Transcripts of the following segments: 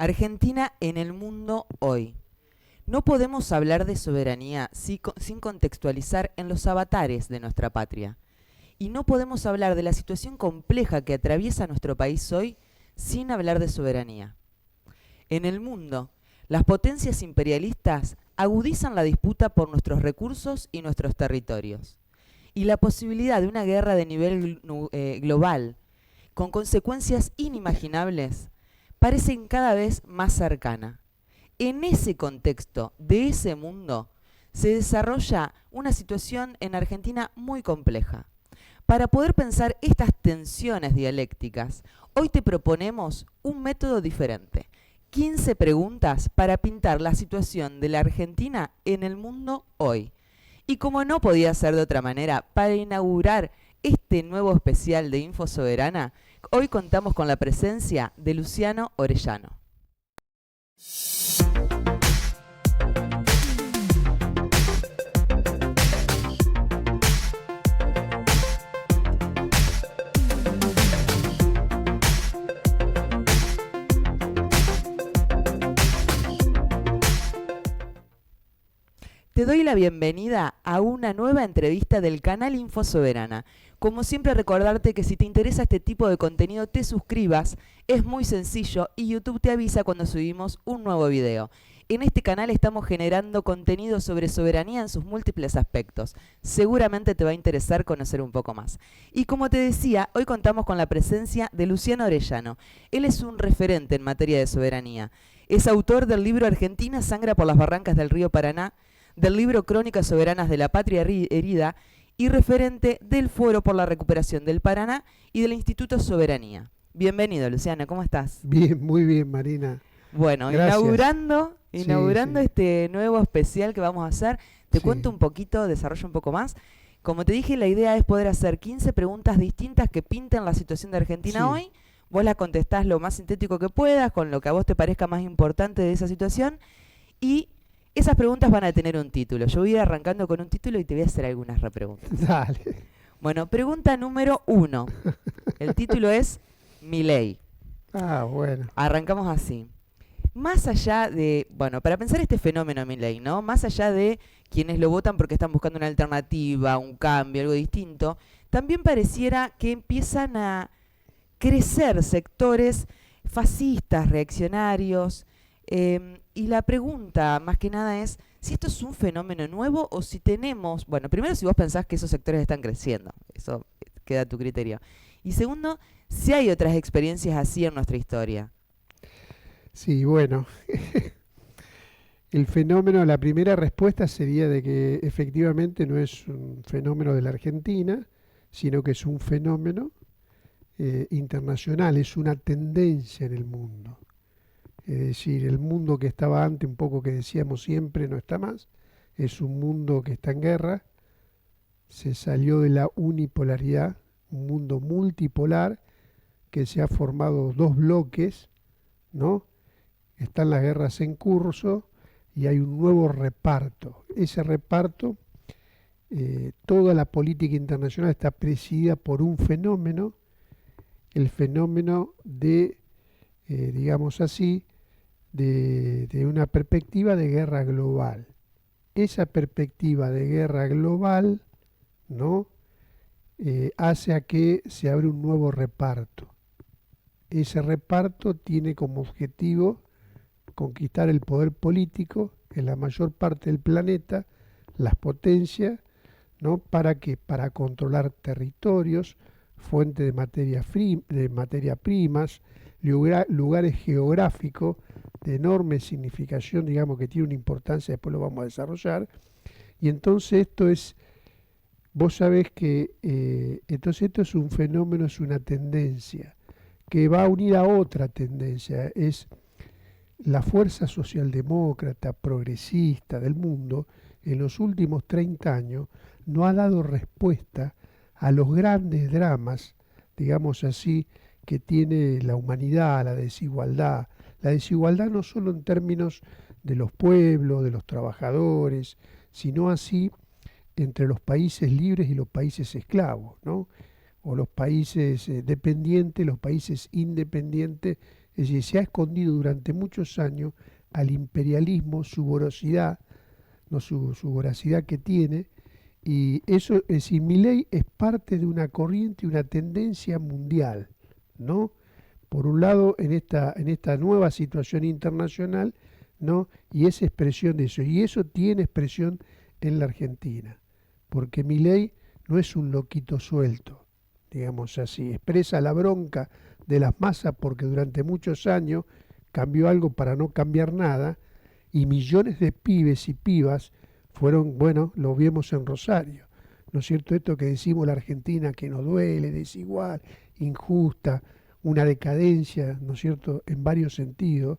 Argentina en el mundo hoy. No podemos hablar de soberanía sin contextualizar en los avatares de nuestra patria. Y no podemos hablar de la situación compleja que atraviesa nuestro país hoy sin hablar de soberanía. En el mundo, las potencias imperialistas agudizan la disputa por nuestros recursos y nuestros territorios. Y la posibilidad de una guerra de nivel global, con consecuencias inimaginables, parece cada vez más cercana. En ese contexto de ese mundo se desarrolla una situación en Argentina muy compleja. Para poder pensar estas tensiones dialécticas, hoy te proponemos un método diferente. 15 preguntas para pintar la situación de la Argentina en el mundo hoy. Y como no podía ser de otra manera, para inaugurar este nuevo especial de Info Soberana, hoy contamos con la presencia de Luciano Orellano. Te doy la bienvenida a una nueva entrevista del canal Info Soberana. Como siempre, recordarte que si te interesa este tipo de contenido te suscribas, es muy sencillo y YouTube te avisa cuando subimos un nuevo video. En este canal estamos generando contenido sobre soberanía en sus múltiples aspectos. Seguramente te va a interesar conocer un poco más. Y como te decía, hoy contamos con la presencia de Luciano Orellano. Él es un referente en materia de soberanía. Es autor del libro Argentina sangra por las barrancas del río Paraná, del libro Crónicas Soberanas de la Patria Herida y referente del Foro por la Recuperación del Paraná y del Instituto Soberanía. Bienvenido, Luciano, ¿cómo estás? Bien, muy bien, Marina. Bueno, Gracias. inaugurando Sí. este nuevo especial que vamos a hacer, te Sí. cuento un poquito, desarrollo un poco más. Como te dije, la idea es poder hacer 15 preguntas distintas que pinten la situación de Argentina Sí. hoy. Vos la contestás lo más sintético que puedas, con lo que a vos te parezca más importante de esa situación. Y esas preguntas van a tener un título. Yo voy a ir arrancando con un título y te voy a hacer algunas repreguntas. Dale. Bueno, pregunta número 1. El título es Milei. Ah, bueno. Arrancamos así. Más allá de, bueno, para pensar este fenómeno Milei, ¿no? Más allá de quienes lo votan porque están buscando una alternativa, un cambio, algo distinto, también pareciera que empiezan a crecer sectores fascistas, reaccionarios. Y la pregunta, más que nada, es si esto es un fenómeno nuevo o si tenemos, bueno, primero si vos pensás que esos sectores están creciendo, eso queda a tu criterio. Y segundo, si hay otras experiencias así en nuestra historia. Sí, bueno. El fenómeno, la primera respuesta sería de que efectivamente no es un fenómeno de la Argentina, sino que es un fenómeno internacional, es una tendencia en el mundo. Es decir, el mundo que estaba antes, un poco que decíamos siempre, no está más. Es un mundo que está en guerra, se salió de la unipolaridad, un mundo multipolar que se ha formado dos bloques, ¿no? Están las guerras en curso y hay un nuevo reparto. Ese reparto, toda la política internacional está presidida por un fenómeno, el fenómeno de, digamos así, de una perspectiva de guerra global. Esa perspectiva de guerra global, ¿no? Hace a que se abra un nuevo reparto. Ese reparto tiene como objetivo conquistar el poder político en la mayor parte del planeta, las potencias, ¿no? ¿Para qué? Para controlar territorios, fuentes de materia primas, lugares geográficos de enorme significación, digamos que tiene una importancia, después lo vamos a desarrollar. Y entonces vos sabés que entonces esto es un fenómeno, es una tendencia que va a unir a otra tendencia, es la fuerza socialdemócrata, progresista del mundo, en los últimos 30 años no ha dado respuesta a los grandes dramas, digamos así, que tiene la humanidad, la desigualdad. La desigualdad no solo en términos de los pueblos, de los trabajadores, sino así entre los países libres y los países esclavos, ¿no? o los países dependientes, los países independientes. Es decir, se ha escondido durante muchos años al imperialismo, su voracidad, ¿no? Su voracidad que tiene, y eso, es decir, Milei es parte de una corriente y una tendencia mundial, ¿no? Por un lado, en esta nueva situación internacional, ¿no? Y es expresión de eso, y eso tiene expresión en la Argentina, porque Milei no es un loquito suelto, digamos así, expresa la bronca de las masas porque durante muchos años cambió algo para no cambiar nada, y millones de pibes y pibas fueron, bueno, lo vimos en Rosario, ¿no es cierto? Esto que decimos la Argentina que nos duele, desigual, injusta, una decadencia, ¿no es cierto?, en varios sentidos,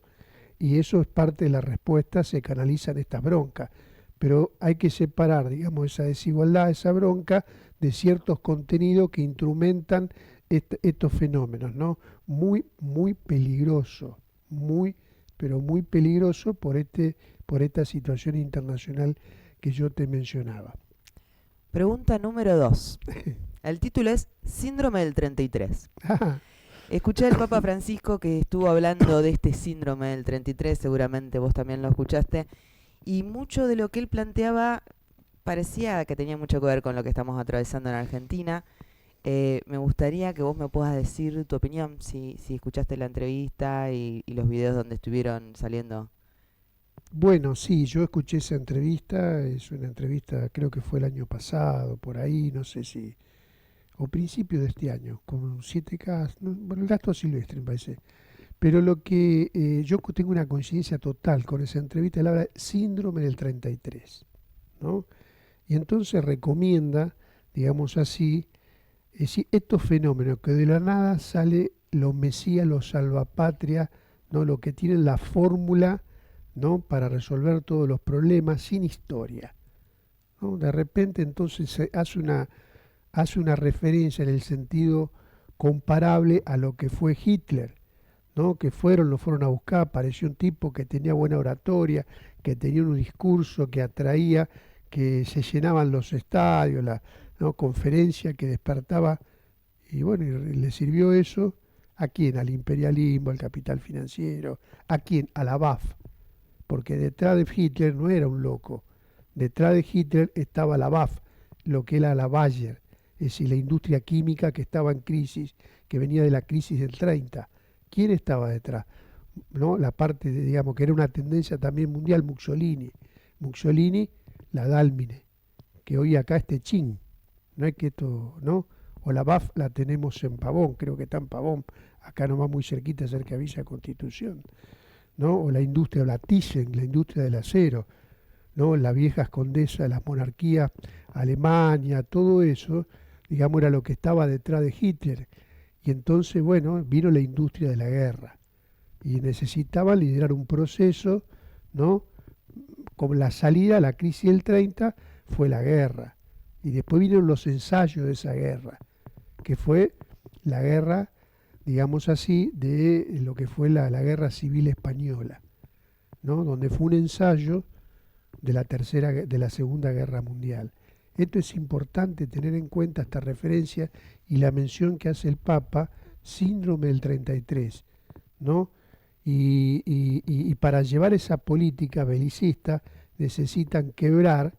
y eso es parte de la respuesta, se canalizan estas broncas. Pero hay que separar, digamos, esa desigualdad, esa bronca, de ciertos contenidos que instrumentan estos fenómenos, ¿no? Muy, muy peligroso, muy, pero muy peligroso por esta situación internacional que yo te mencionaba. Pregunta número 2. El título es Síndrome del 33. Escuché al Papa Francisco que estuvo hablando de este síndrome del 33, seguramente vos también lo escuchaste, y mucho de lo que él planteaba parecía que tenía mucho que ver con lo que estamos atravesando en Argentina. Me gustaría que vos me puedas decir tu opinión, si escuchaste la entrevista y los videos donde estuvieron saliendo. Bueno, sí, yo escuché esa entrevista, es una entrevista, creo que fue el año pasado, por ahí, no sé si, o principio de este año, con 7K, no, bueno, el gasto silvestre me parece. Pero lo que yo tengo una coincidencia total con esa entrevista, él habla de síndrome del 33, ¿no? Y entonces recomienda, digamos así, es decir, estos fenómenos que de la nada sale los mesías, los salvapatria, ¿no? Lo que tienen la fórmula, ¿no?, para resolver todos los problemas sin historia, ¿no? De repente entonces se hace una referencia en el sentido comparable a lo que fue Hitler, ¿no? Que lo fueron a buscar, apareció un tipo que tenía buena oratoria, que tenía un discurso que atraía, que se llenaban los estadios, la, ¿no?, conferencia que despertaba, y bueno, y le sirvió eso. ¿A quién? Al imperialismo, al capital financiero. ¿A quién? A la BAF, porque detrás de Hitler no era un loco, detrás de Hitler estaba la BAF, lo que era la Bayer, es decir, la industria química que estaba en crisis, que venía de la crisis del 30. ¿Quién estaba detrás? ¿No? La parte, digamos, que era una tendencia también mundial, Mussolini. Mussolini, la Dálmine, que hoy acá es Techín, no es que esto, ¿no? O la BAF la tenemos en Pavón, creo que está en Pavón, acá nomás muy cerquita, cerca de Villa Constitución, ¿no? O la industria, o la Thyssen, la industria del acero, ¿no? Las viejas condesas, las monarquías, Alemania, todo eso, digamos, era lo que estaba detrás de Hitler. Y entonces, bueno, vino la industria de la guerra y necesitaba liderar un proceso, ¿no? Con la salida a la crisis del 30 fue la guerra. Y después vinieron los ensayos de esa guerra, que fue la guerra, digamos así, de lo que fue la guerra civil española, ¿no? Donde fue un ensayo de de la Segunda Guerra Mundial. Esto es importante tener en cuenta, esta referencia y la mención que hace el Papa, síndrome del 33, ¿no? Y para llevar esa política belicista necesitan quebrar,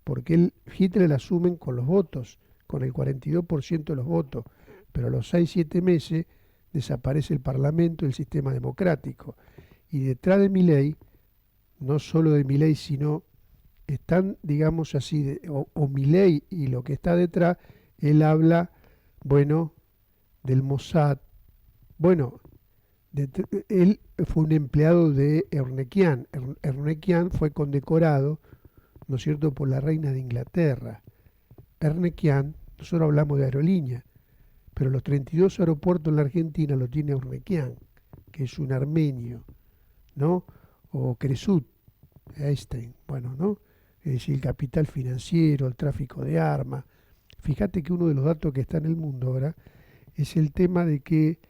porque Hitler la asumen con los votos, con el 42% de los votos, pero a los 6-7 meses desaparece el Parlamento y el sistema democrático. Y detrás de Milei, no solo de Milei, sino están, digamos así, o Milei y lo que está detrás, él habla, bueno, del Mossad, bueno, él fue un empleado de Ernequian. Ernequian fue condecorado, ¿no es cierto?, por la reina de Inglaterra. Ernequian, nosotros hablamos de aerolínea, pero los 32 aeropuertos en la Argentina lo tiene Ernequian, que es un armenio, ¿no? O Cresut, Einstein, bueno, ¿no? Es decir, el capital financiero, el tráfico de armas. Fíjate que uno de los datos que está en el mundo ahora es el tema de que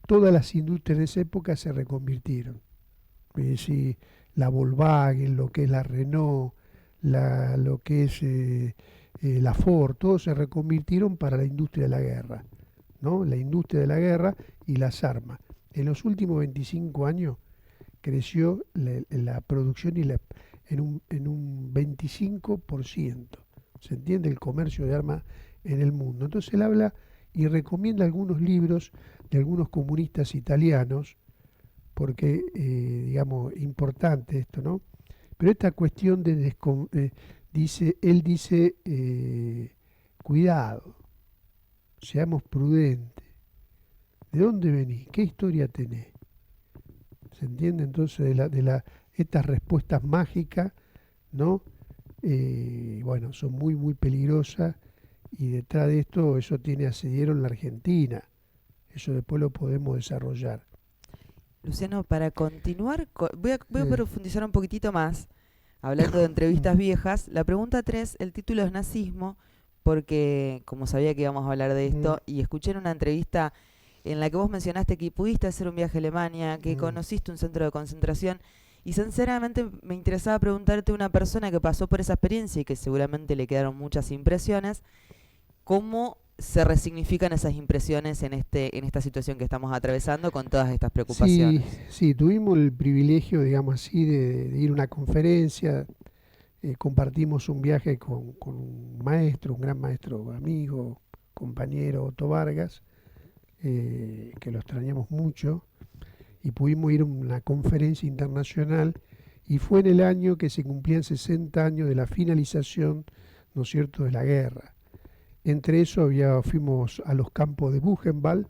todas las industrias en esa época se reconvirtieron. Es decir, la Volkswagen, lo que es la Renault, lo que es la Ford, todos se reconvirtieron para la industria de la guerra, ¿no? La industria de la guerra y las armas. En los últimos 25 años creció la producción en un 25%. ¿Se entiende? El comercio de armas en el mundo. Entonces él habla y recomienda algunos libros de algunos comunistas italianos, porque, digamos, importante esto, ¿no? Pero esta cuestión él dice, cuidado, seamos prudentes. ¿De dónde venís? ¿Qué historia tenés? ¿Se entiende? Entonces, estas respuestas mágicas, ¿no? Bueno, son muy, muy peligrosas, y detrás de esto, eso tiene asidero en la Argentina. Eso después lo podemos desarrollar. Luciano, para continuar, voy a Eh, profundizar un poquitito más, hablando de entrevistas viejas. La pregunta 3, el título es Nazismo, porque como sabía que íbamos a hablar de mm, esto, y escuché en una entrevista en la que vos mencionaste que pudiste hacer un viaje a Alemania, que mm. conociste un centro de concentración, y sinceramente me interesaba preguntarte a una persona que pasó por esa experiencia y que seguramente le quedaron muchas impresiones, ¿cómo se resignifican esas impresiones en esta situación que estamos atravesando con todas estas Sí, preocupaciones? sí, tuvimos el privilegio, digamos así, de ir a una conferencia. Compartimos un viaje con un maestro, un gran maestro, amigo, compañero, Otto Vargas, que lo extrañamos mucho, y pudimos ir a una conferencia internacional, y fue en el año que se cumplían 60 años de la finalización, ¿no es cierto?, de la guerra. Entre eso fuimos a los campos de Buchenwald.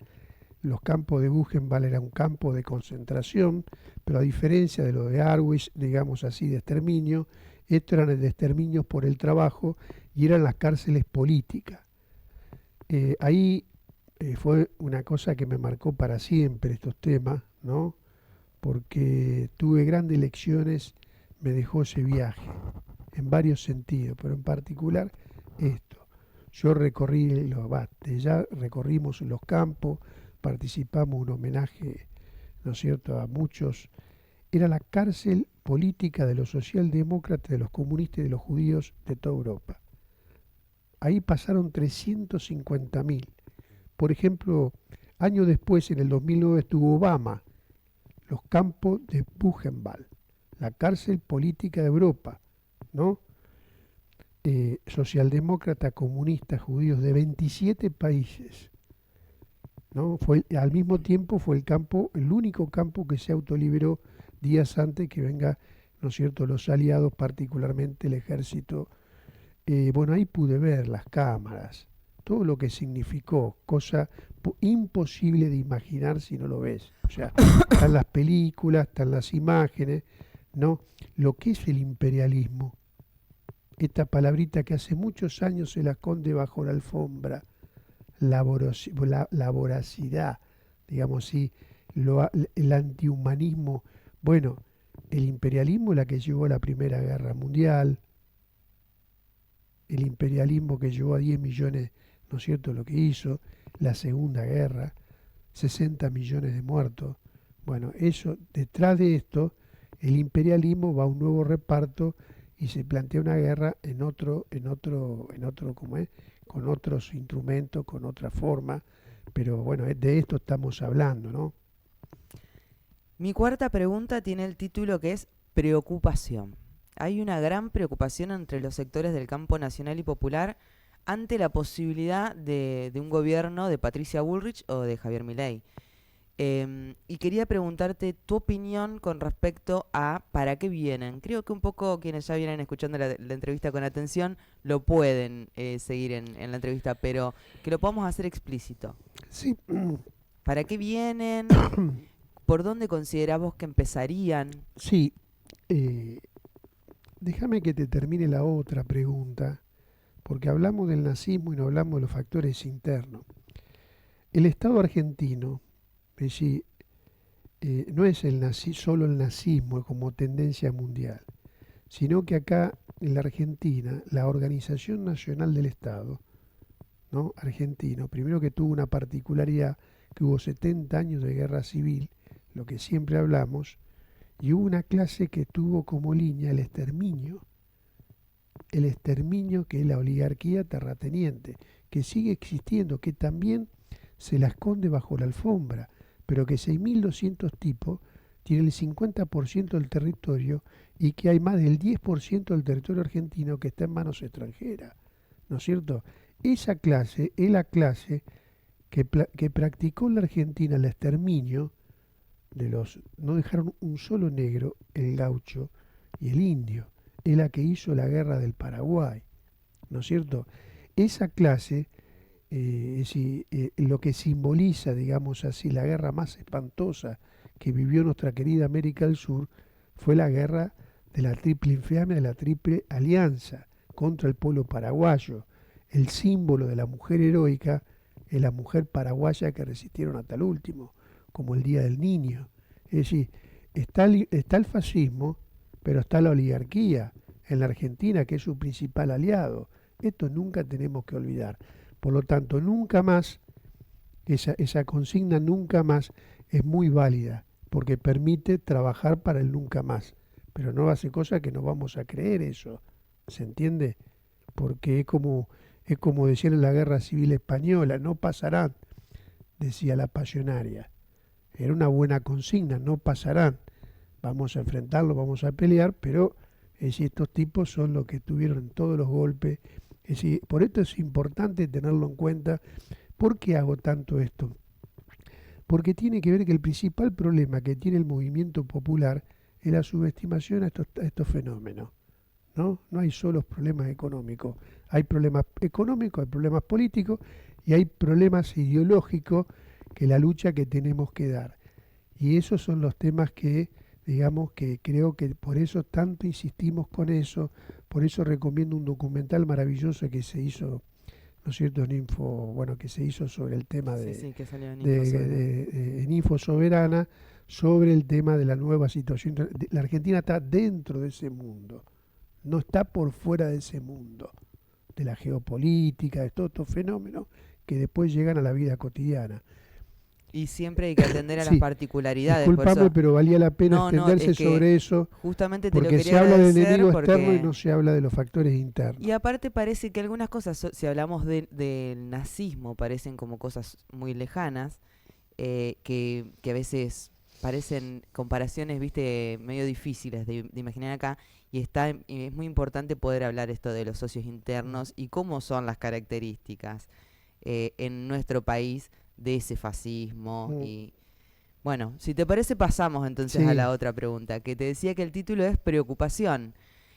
Los campos de Buchenwald era un campo de concentración, pero a diferencia de lo de Auschwitz, digamos así, de exterminio, estos eran de exterminios por el trabajo, y eran las cárceles políticas. Ahí fue una cosa que me marcó para siempre estos temas, ¿no? Porque tuve grandes lecciones, me dejó ese viaje, en varios sentidos, pero en particular esto. Yo ya recorrimos los campos, participamos en un homenaje, ¿no es cierto?, a muchos. Era la cárcel política de los socialdemócratas, de los comunistas y de los judíos de toda Europa. Ahí pasaron 350.000. Por ejemplo, años después, en el 2009, estuvo Obama, los campos de Buchenwald, la cárcel política de Europa, ¿no? Socialdemócratas, comunistas, judíos de 27 países, ¿no? Al mismo tiempo fue el único campo que se autoliberó días antes que venga, ¿no es cierto?, los aliados, particularmente el ejército. Bueno, ahí pude ver las cámaras, todo lo que significó, cosa imposible de imaginar si no lo ves. O sea, están las películas, están las imágenes, ¿no? Lo que es el imperialismo, esta palabrita que hace muchos años se la esconde bajo la alfombra, la voracidad, digamos así, el antihumanismo. Bueno, el imperialismo es la que llevó a la Primera Guerra Mundial, el imperialismo que llevó a 10 millones, ¿no es cierto?, lo que hizo, la Segunda Guerra, 60 millones de muertos. Bueno, eso, detrás de esto, el imperialismo va a un nuevo reparto y se plantea una guerra ¿cómo es? Con otros instrumentos, con otra forma, pero bueno, de esto estamos hablando, ¿no? Mi cuarta pregunta tiene el título que es preocupación. Hay una gran preocupación entre los sectores del campo nacional y popular ante la posibilidad de un gobierno de Patricia Bullrich o de Javier Milei. Y quería preguntarte tu opinión con respecto a para qué vienen. Creo que un poco quienes ya vienen escuchando la entrevista con atención lo pueden seguir en la entrevista, pero que lo podamos hacer explícito. Sí, ¿Para qué vienen? ¿Por dónde considerás vos que empezarían? sí. Déjame que te termine la otra pregunta, porque hablamos del nazismo y no hablamos de los factores internos. El Estado argentino, es decir, no es solo el nazismo como tendencia mundial, sino que acá en la Argentina, la Organización Nacional del Estado, ¿no?, argentino, primero que tuvo una particularidad, que hubo 70 años de guerra civil, lo que siempre hablamos, y hubo una clase que tuvo como línea el exterminio. el exterminio que es la oligarquía terrateniente, que sigue existiendo, que también se la esconde bajo la alfombra, pero que 6.200 tipos tienen el 50% del territorio y que hay más del 10% del territorio argentino que está en manos extranjeras, ¿no es cierto? Esa clase es la clase que practicó en la Argentina el exterminio de los, no dejaron un solo negro, el gaucho y el indio, es la que hizo la guerra del Paraguay, ¿no es cierto? Esa clase, lo que simboliza, digamos así, la guerra más espantosa que vivió nuestra querida América del Sur, fue la guerra de la triple infamia, de la triple alianza contra el pueblo paraguayo. El símbolo de la mujer heroica es la mujer paraguaya que resistieron hasta el último, como el Día del Niño. Es decir, está el fascismo, pero está la oligarquía en la Argentina, que es su principal aliado. Esto nunca tenemos que olvidar. Por lo tanto, nunca más, esa consigna nunca más es muy válida, porque permite trabajar para el nunca más. Pero no hace cosa que no vamos a creer eso. ¿Se entiende? Porque es como decían en la Guerra Civil Española, no pasarán, decía la pasionaria. Era una buena consigna, no pasarán. Vamos a enfrentarlo, vamos a pelear, pero estos tipos son los que tuvieron todos los golpes. Es decir, por esto es importante tenerlo en cuenta. ¿Por qué hago tanto esto? Porque tiene que ver que el principal problema que tiene el movimiento popular es la subestimación a estos fenómenos. ¿No? No hay solo problemas económicos. Hay problemas económicos, hay problemas políticos y hay problemas ideológicos que la lucha que tenemos que dar. Y esos son los temas que, digamos, que creo que por eso tanto insistimos con eso, por eso recomiendo un documental maravilloso que se hizo, ¿no es cierto?, que se hizo sobre el tema que salió en Info Soberana. en Info Soberana, sobre el tema de la nueva situación. La Argentina está dentro de ese mundo, no está por fuera de ese mundo, de la geopolítica, de todos estos fenómenos que después llegan a la vida cotidiana. Y siempre hay que atender a las Sí, particularidades. disculpame, pero valía la pena No, extenderse es que sobre eso, justamente te lo porque quería se habla del agradecer enemigo porque... externo y no se habla de los factores internos. Y aparte parece que algunas cosas, si hablamos del nazismo, parecen como cosas muy lejanas, que a veces parecen comparaciones, viste, medio difíciles de imaginar acá, y es muy importante poder hablar esto de los socios internos y cómo son las características en nuestro país de ese fascismo. Y bueno, si te parece pasamos entonces a Sí. la otra pregunta, que te decía que el título es Preocupación,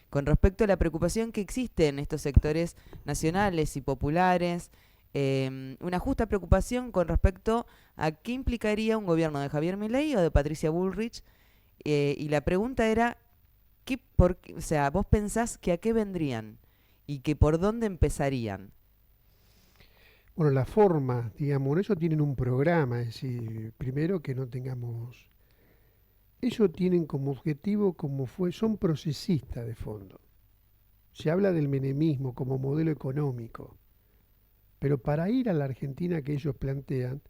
con respecto a la preocupación que existe en estos sectores nacionales y populares, una justa preocupación con respecto a qué implicaría un gobierno de Javier Milei o de Patricia Bullrich, y la pregunta era, o sea, vos pensás que a qué vendrían y que por dónde empezarían. Bueno, la forma, digamos, ellos tienen un programa, es decir, primero que no tengamos... Ellos tienen como objetivo, son procesistas de fondo. Se habla del menemismo como modelo económico, pero para ir a la Argentina que ellos plantean,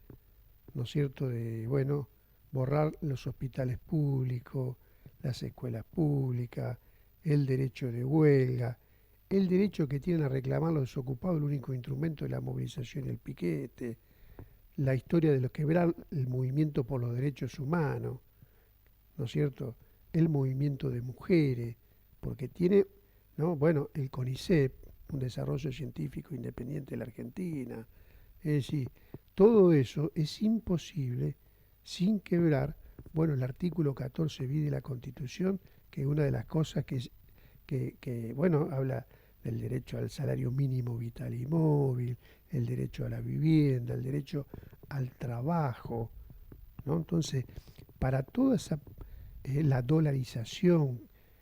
¿no es cierto?, de, bueno, borrar los hospitales públicos, las escuelas públicas, el derecho de huelga, el derecho que tienen a reclamar los desocupados, el único instrumento de la movilización y el piquete, la historia de los quebrar el movimiento por los derechos humanos, ¿no es cierto?, el movimiento de mujeres, porque tiene, ¿no?, bueno, el CONICET, un desarrollo científico independiente de la Argentina. Es decir, todo eso es imposible sin quebrar, bueno, el artículo 14 bis de la Constitución, que es una de las cosas bueno, habla del derecho al salario mínimo vital y móvil, el derecho a la vivienda, el derecho al trabajo, ¿no? Entonces, para toda esa, la dolarización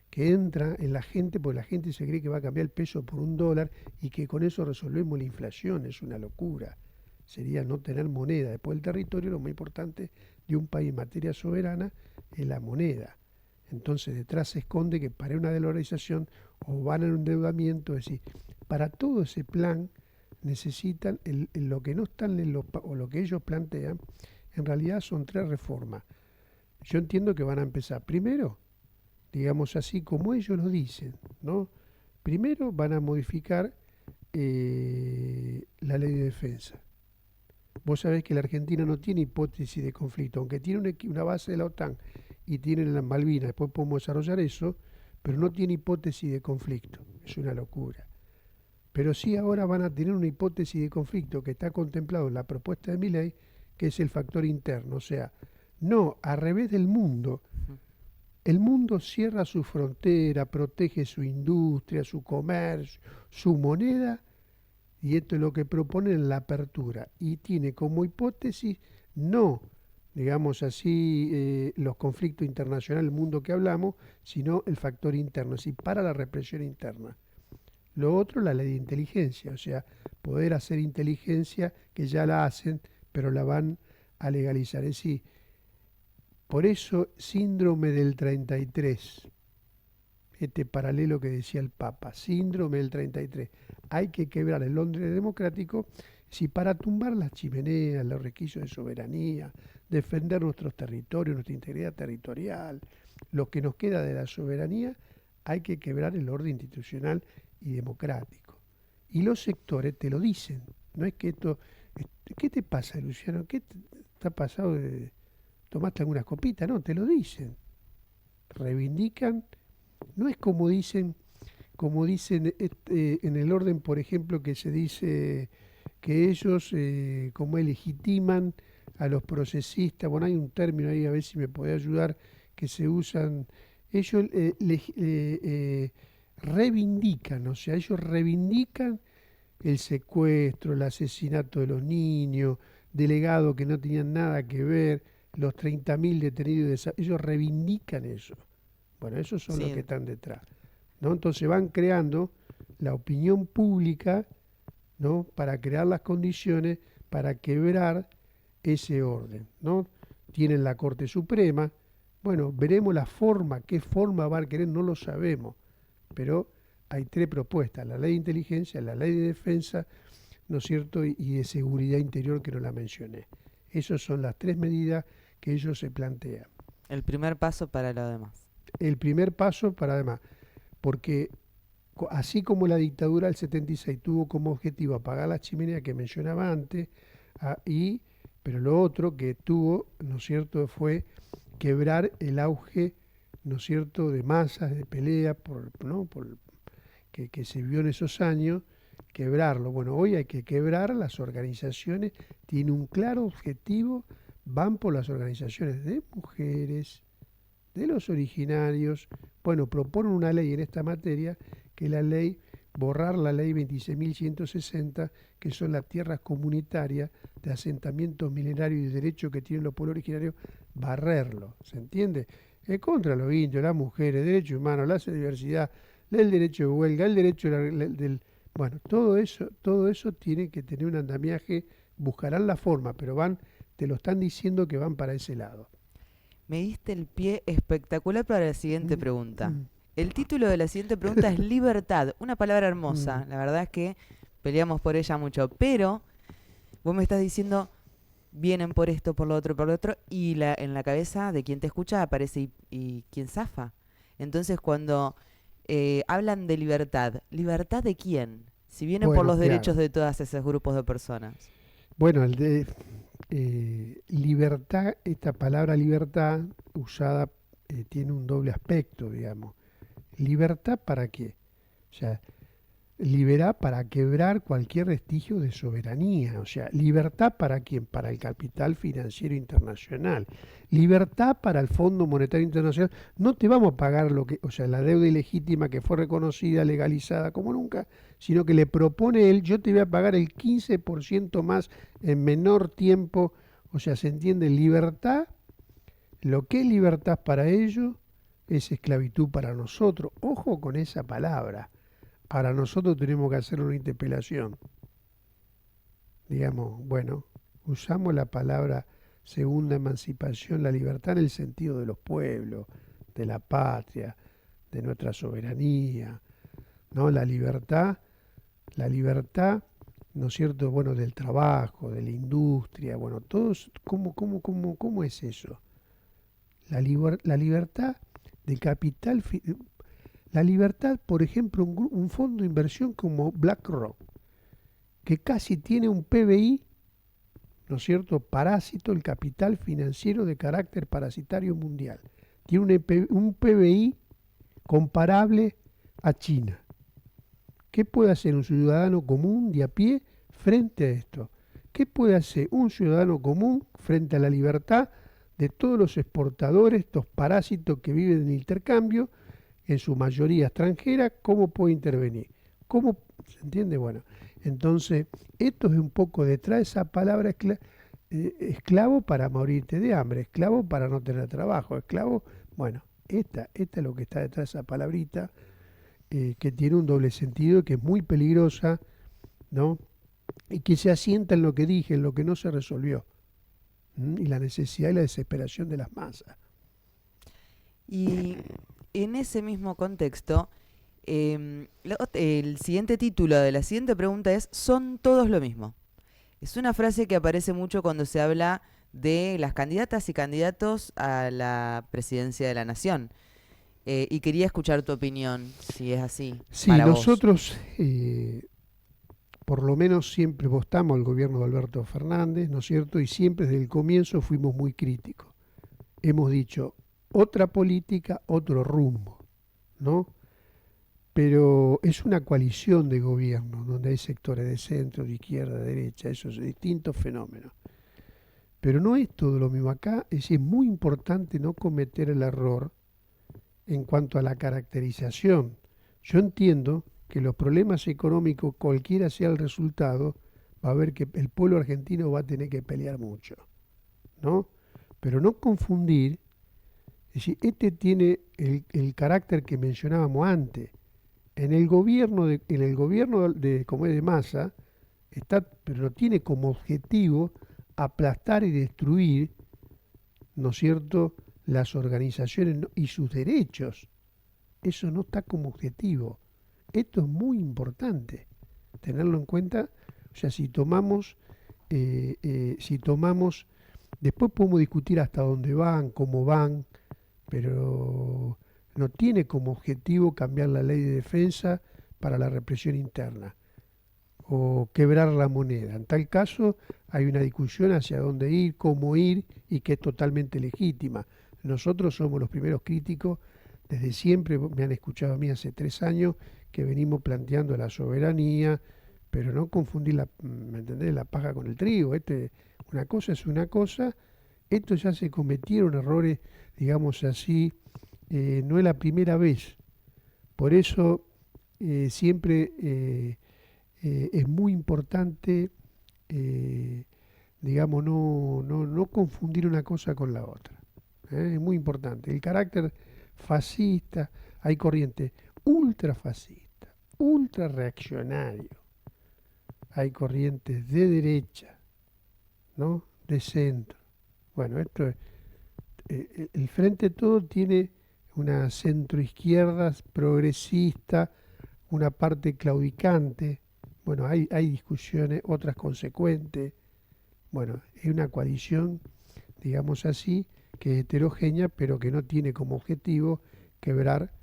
que entra en la gente, porque la gente se cree que va a cambiar el peso por $1 y que con eso resolvemos la inflación, es una locura. Sería no tener moneda. Después el territorio, lo más importante de un país en materia soberana es la moneda. Entonces detrás se esconde que para una dolarización o van al endeudamiento, es decir, para todo ese plan necesitan lo que no están o lo que ellos plantean, en realidad son 3 reformas. Yo entiendo que van a empezar primero, digamos así, como ellos lo dicen, ¿no?, Primero van a modificar la ley de defensa. Vos sabés que la Argentina no tiene hipótesis de conflicto, aunque tiene una base de la OTAN y tiene las Malvinas, después podemos desarrollar eso, pero no tiene hipótesis de conflicto. Es una locura. Pero sí ahora van a tener una hipótesis de conflicto que está contemplado en la propuesta de Milei, que es el factor interno. O sea, no, al revés del mundo. El mundo cierra su frontera, protege su industria, su comercio, su moneda, y esto es lo que proponen la apertura. Y tiene como hipótesis no, digamos así, los conflictos internacionales, el mundo que hablamos, sino el factor interno, es decir, para la represión interna. Lo otro, la ley de inteligencia, o sea, poder hacer inteligencia que ya la hacen, pero la van a legalizar. Es decir, por eso síndrome del 33, este paralelo que decía el Papa, síndrome del 33. Hay que quebrar el orden democrático si para tumbar las chimeneas, los requisitos de soberanía, defender nuestros territorios, nuestra integridad territorial, lo que nos queda de la soberanía, hay que quebrar el orden institucional y democrático. Y los sectores te lo dicen. No es que esto... ¿Qué te pasa, Luciano? ¿Qué te ha pasado? ¿Tomaste alguna copita? No, te lo dicen. Reivindican. No es como dicen en el orden, por ejemplo, que se dice que ellos como legitiman a los procesistas. Bueno, hay un término ahí, a ver si me puede ayudar, que se usan. Ellos reivindican, o sea, ellos reivindican el secuestro, el asesinato de los niños, delegados que no tenían nada que ver, los 30.000 detenidos, ellos reivindican eso. Bueno, esos son los Sí, que están detrás, ¿no? Entonces van creando la opinión pública, ¿no? Para crear las condiciones para quebrar ese orden, ¿no? Tienen la Corte Suprema. Bueno, veremos la forma, qué forma va a querer, no lo sabemos, pero hay tres propuestas: la ley de inteligencia, la ley de defensa, ¿no es cierto?, y de seguridad interior, que no la mencioné. Esas son las tres medidas que ellos se plantean. el primer paso para lo demás. El primer paso para además, porque así como la dictadura del 76 tuvo como objetivo apagar la chimenea que mencionaba antes, pero lo otro que tuvo, ¿no es cierto?, fue quebrar el auge, ¿no es cierto?, de masas, de pelea, ¿no?, que se vio en esos años, quebrarlo. Bueno, hoy hay que quebrar las organizaciones, tiene un claro objetivo, van por las organizaciones de mujeres, de los originarios. Bueno, proponen una ley en esta materia, que es la ley, borrar la ley 26.160, que son las tierras comunitarias de asentamientos milenarios y de derechos que tienen los pueblos originarios, barrerlo, ¿se entiende? Contra los indios, las mujeres, derechos humanos, la diversidad, el derecho de huelga, el derecho del... Bueno, todo eso tiene que tener un andamiaje, buscarán la forma, pero te lo están diciendo que van para ese lado. Me diste el pie espectacular para la siguiente pregunta. El título de la siguiente pregunta es libertad, una palabra hermosa. La verdad es que peleamos por ella mucho, pero vos me estás diciendo vienen por esto, por lo otro, y en la cabeza de quien te escucha aparece y quien zafa. Entonces cuando hablan de libertad, ¿libertad de quién? Si vienen por Bueno, los claro. derechos de todos esos grupos de personas. Bueno, libertad, esta palabra libertad usada tiene un doble aspecto, digamos. ¿Libertad para qué? O sea, liberar para quebrar cualquier vestigio de soberanía. O sea, libertad para quién? Para el capital financiero internacional. Libertad para el Fondo Monetario Internacional. No te vamos a pagar la deuda ilegítima que fue reconocida, legalizada como nunca, sino que le propone él, yo te voy a pagar el 15% más en menor tiempo. O sea, se entiende, libertad. Lo que es libertad para ellos es esclavitud para nosotros. Ojo con esa palabra. Ahora nosotros tenemos que hacer una interpelación. Digamos, bueno, usamos la palabra segunda emancipación, la libertad en el sentido de los pueblos, de la patria, de nuestra soberanía, ¿no? La libertad, ¿no es cierto? Bueno, del trabajo, de la industria, bueno, todos, ¿cómo es eso? La libertad del capital. La libertad, por ejemplo, un fondo de inversión como BlackRock, que casi tiene un PBI, ¿no es cierto?, parásito, el capital financiero de carácter parasitario mundial. Tiene un PBI comparable a China. ¿Qué puede hacer un ciudadano común de a pie frente a esto? ¿Qué puede hacer un ciudadano común frente a la libertad de todos los exportadores, estos parásitos que viven en intercambio, en su mayoría extranjera? ¿Cómo puede intervenir? ¿Cómo se entiende? Bueno, entonces, esto es un poco detrás de esa palabra esclavo para morirte de hambre, esclavo para no tener trabajo, esclavo, bueno, esta es lo que está detrás de esa palabrita, que tiene un doble sentido y que es muy peligrosa, ¿no? Y que se asienta en lo que dije, en lo que no se resolvió, y la necesidad y la desesperación de las masas. Y en ese mismo contexto, el siguiente título de la siguiente pregunta es: ¿son todos lo mismo? Es una frase que aparece mucho cuando se habla de las candidatas y candidatos a la presidencia de la nación. Y quería escuchar tu opinión, si es así, Sí, para vos. nosotros, por lo menos siempre votamos al gobierno de Alberto Fernández, ¿no es cierto? Y siempre desde el comienzo fuimos muy críticos. Hemos dicho, otra política, otro rumbo, ¿no? Pero es una coalición de gobierno, donde hay sectores de centro, de izquierda, de derecha, esos distintos fenómenos. Pero no es todo lo mismo acá, es muy importante no cometer el error en cuanto a la caracterización. Yo entiendo que los problemas económicos, cualquiera sea el resultado, va a ver que el pueblo argentino va a tener que pelear mucho, ¿no? Pero no confundir, es decir, este tiene el carácter que mencionábamos antes. En el gobierno como es de Massa, está, pero tiene como objetivo aplastar y destruir, ¿no es cierto?, las organizaciones y sus derechos. Eso no está como objetivo. Esto es muy importante tenerlo en cuenta. O sea, si tomamos, después podemos discutir hasta dónde van, cómo van, pero no tiene como objetivo cambiar la ley de defensa para la represión interna o quebrar la moneda. En tal caso, hay una discusión hacia dónde ir, cómo ir, y que es totalmente legítima. Nosotros somos los primeros críticos, desde siempre, me han escuchado a mí hace 3 años, que venimos planteando la soberanía, pero no confundir ¿me entendés?, la paja con el trigo. Una cosa es una cosa, esto ya se cometieron errores, digamos así, no es la primera vez. Por eso siempre es muy importante, digamos, no confundir una cosa con la otra. Es muy importante. El carácter fascista, hay corrientes ultrafascistas, ultra reaccionarios, hay corrientes de derecha, ¿no?, de centro. Bueno, esto es, el Frente Todo tiene una centroizquierda progresista, una parte claudicante. Bueno, hay discusiones, otras consecuentes. Bueno, es una coalición, digamos así, que es heterogénea, pero que no tiene como objetivo quebrar,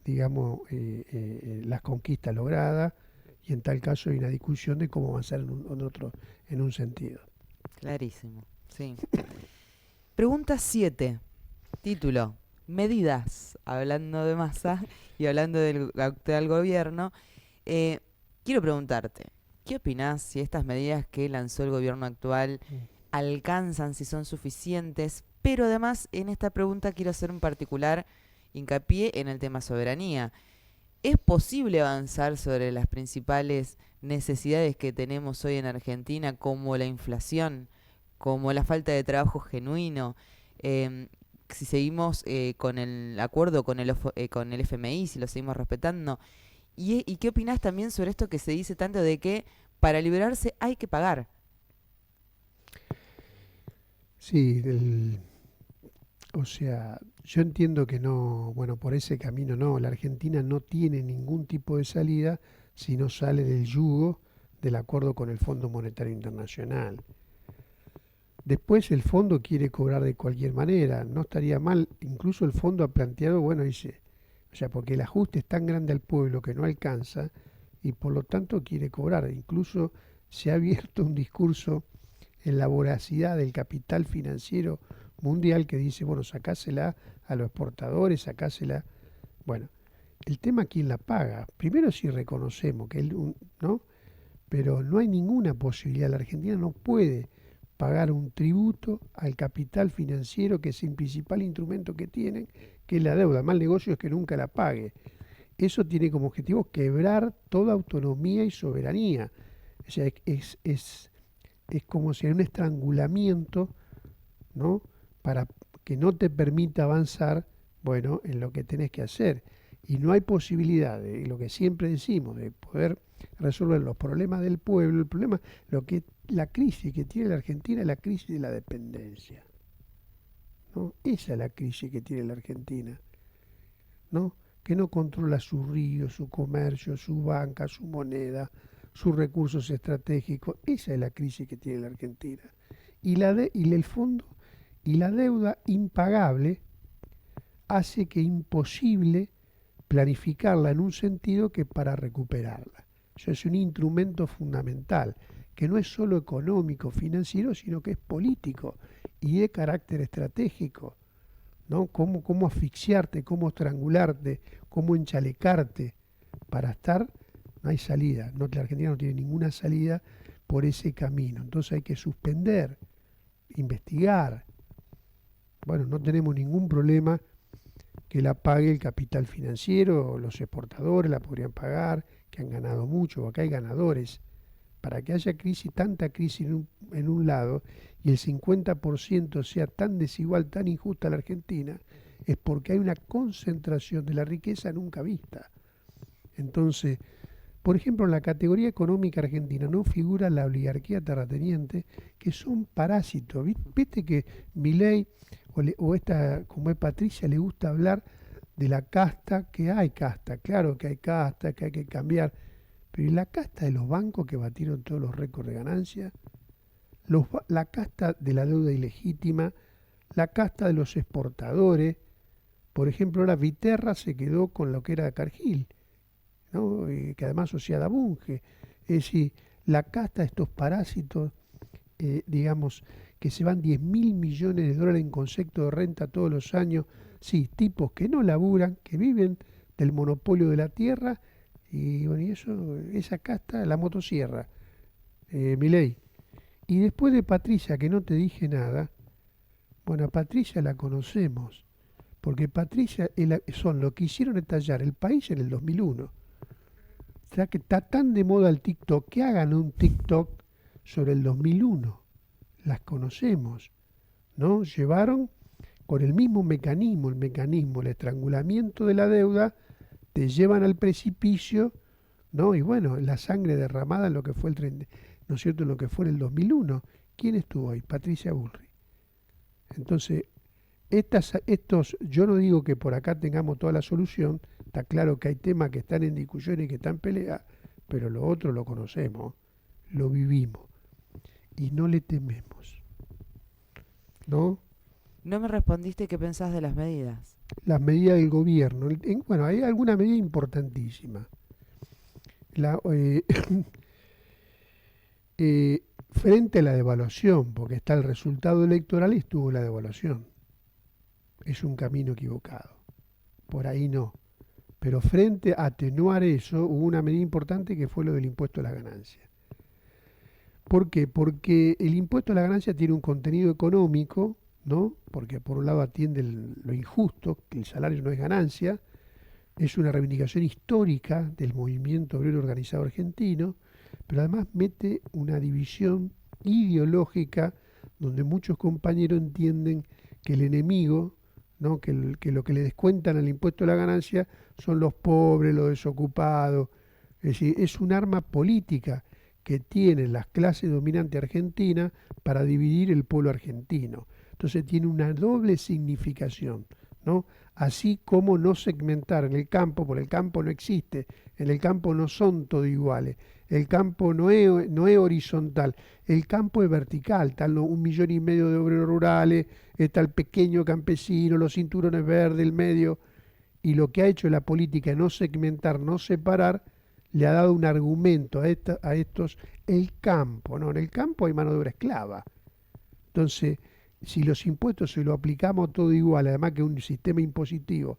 digamos, las conquistas logradas, y en tal caso hay una discusión de cómo avanzar en un sentido. Clarísimo, sí. Pregunta 7, título: medidas, hablando de Massa y hablando del actual gobierno. Quiero preguntarte, ¿qué opinás si estas medidas que lanzó el gobierno actual alcanzan, si son suficientes? Pero además, en esta pregunta quiero hacer un particular hincapié en el tema soberanía. ¿Es posible avanzar sobre las principales necesidades que tenemos hoy en Argentina, como la inflación, como la falta de trabajo genuino? Si seguimos con el acuerdo con el FMI, si lo seguimos respetando. ¿Y qué opinás también sobre esto que se dice tanto de que para liberarse hay que pagar? Sí, o sea, yo entiendo que no, bueno, por ese camino no, la Argentina no tiene ningún tipo de salida si no sale del yugo del acuerdo con el Fondo Monetario Internacional. Después el fondo quiere cobrar de cualquier manera, no estaría mal, incluso el fondo ha planteado, bueno, dice, O sea, porque el ajuste es tan grande al pueblo que no alcanza y por lo tanto quiere cobrar. Incluso se ha abierto un discurso en la voracidad del capital financiero mundial que dice, bueno, sacásela a los exportadores, sacásela. Bueno, el tema quién la paga. Primero si reconocemos que ¿no? Pero no hay ninguna posibilidad. La Argentina no puede pagar un tributo al capital financiero, que es el principal instrumento que tienen, que es la deuda. Mal negocio es que nunca la pague. Eso tiene como objetivo quebrar toda autonomía y soberanía. O sea, es como si hay un estrangulamiento, ¿no? Para que no te permita avanzar, bueno, en lo que tenés que hacer. Y no hay posibilidad de lo que siempre decimos, de poder resolver los problemas del pueblo. El problema, la crisis que tiene la Argentina es la crisis de la dependencia, ¿no? Esa es la crisis que tiene la Argentina, ¿no? Que no controla sus ríos, su comercio, su banca, su moneda, sus recursos estratégicos. Esa es la crisis que tiene la Argentina. Y el fondo y la deuda impagable hace que imposible planificarla en un sentido que para recuperarla. Eso es un instrumento fundamental, que no es solo económico, financiero, sino que es político y de carácter estratégico, ¿no? Cómo asfixiarte, cómo estrangularte, cómo enchalecarte para estar, no hay salida. No, la Argentina no tiene ninguna salida por ese camino. Entonces hay que suspender, investigar. Bueno, no tenemos ningún problema que la pague el capital financiero, los exportadores la podrían pagar, que han ganado mucho, acá hay ganadores. Para que haya crisis, tanta crisis en un lado, y el 50% sea tan desigual, tan injusta la Argentina, es porque hay una concentración de la riqueza nunca vista. Entonces, por ejemplo, en la categoría económica argentina no figura la oligarquía terrateniente, que son parásitos. Viste que Milei o esta, como es Patricia, le gusta hablar de la casta, que hay casta, claro que hay casta, que hay que cambiar, pero ¿y la casta de los bancos que batieron todos los récords de ganancia? La casta de la deuda ilegítima, la casta de los exportadores. Por ejemplo, ahora Viterra se quedó con lo que era Cargill, ¿no? Que además asociada a Bunge. Es decir, la casta de estos parásitos, digamos, que se van 10.000 millones de dólares en concepto de renta todos los años, sí, tipos que no laburan, que viven del monopolio de la tierra, y bueno, y eso, esa casta, la motosierra, Milei. Y después de Patricia, que no te dije nada, bueno, a Patricia la conocemos, porque Patricia son lo que hicieron estallar el país en el 2001. O sea que está tan de moda el TikTok, que hagan un TikTok sobre el 2001. Las conocemos, ¿no? Llevaron con el mismo mecanismo, el estrangulamiento de la deuda, te llevan al precipicio, ¿no? Y bueno, la sangre derramada en lo que fue ¿no es cierto?, en lo que fue en el 2001. ¿Quién estuvo ahí? Patricia Bullrich. Entonces, yo no digo que por acá tengamos toda la solución, está claro que hay temas que están en discusión y que están en pelea, pero lo otro lo conocemos, lo vivimos y no le tememos, ¿no? No me respondiste qué pensás de las medidas. Las medidas del gobierno, bueno, hay alguna medida importantísima. Frente a la devaluación, porque está el resultado electoral y estuvo la devaluación. Es un camino equivocado. Por ahí no. Pero frente a atenuar eso, hubo una medida importante que fue lo del impuesto a la ganancia. ¿Por qué? Porque el impuesto a la ganancia tiene un contenido económico, ¿no? Porque por un lado atiende lo injusto, que el salario no es ganancia, es una reivindicación histórica del movimiento obrero organizado argentino, pero además mete una división ideológica donde muchos compañeros entienden que el enemigo, ¿no? que lo que le descuentan al impuesto a la ganancia son los pobres, los desocupados. Es decir, es un arma política que tienen las clases dominantes argentinas para dividir el pueblo argentino. Entonces tiene una doble significación, ¿no? Así como no segmentar en el campo, porque el campo no existe, en el campo no son todos iguales, el campo no es horizontal, el campo es vertical, están los 1,5 millones de obreros rurales, está el pequeño campesino, los cinturones verdes, el medio, y lo que ha hecho la política no segmentar, no separar, le ha dado un argumento a estos, el campo, ¿no? En el campo hay mano de obra esclava. Entonces, si los impuestos se lo aplicamos todo igual, además que un sistema impositivo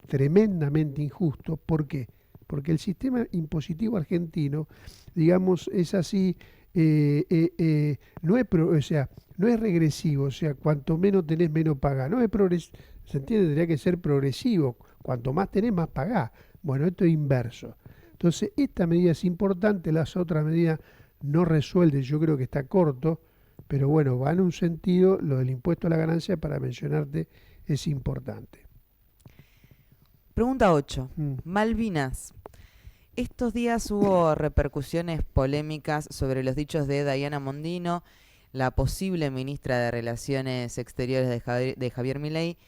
tremendamente injusto, ¿por qué? Porque el sistema impositivo argentino, digamos, es así, no es o sea, no es regresivo, o sea, cuanto menos tenés, menos pagás. No es se entiende, tendría que ser progresivo, cuanto más tenés, más pagás. Bueno, esto es inverso. Entonces, esta medida es importante, las otras medidas no resuelven, yo creo que está corto, pero bueno, va en un sentido, lo del impuesto a la ganancia, para mencionarte, es importante. Pregunta 8. Mm. Malvinas. Estos días hubo repercusiones polémicas sobre los dichos de Diana Mondino, la posible ministra de Relaciones Exteriores de Javier Milei,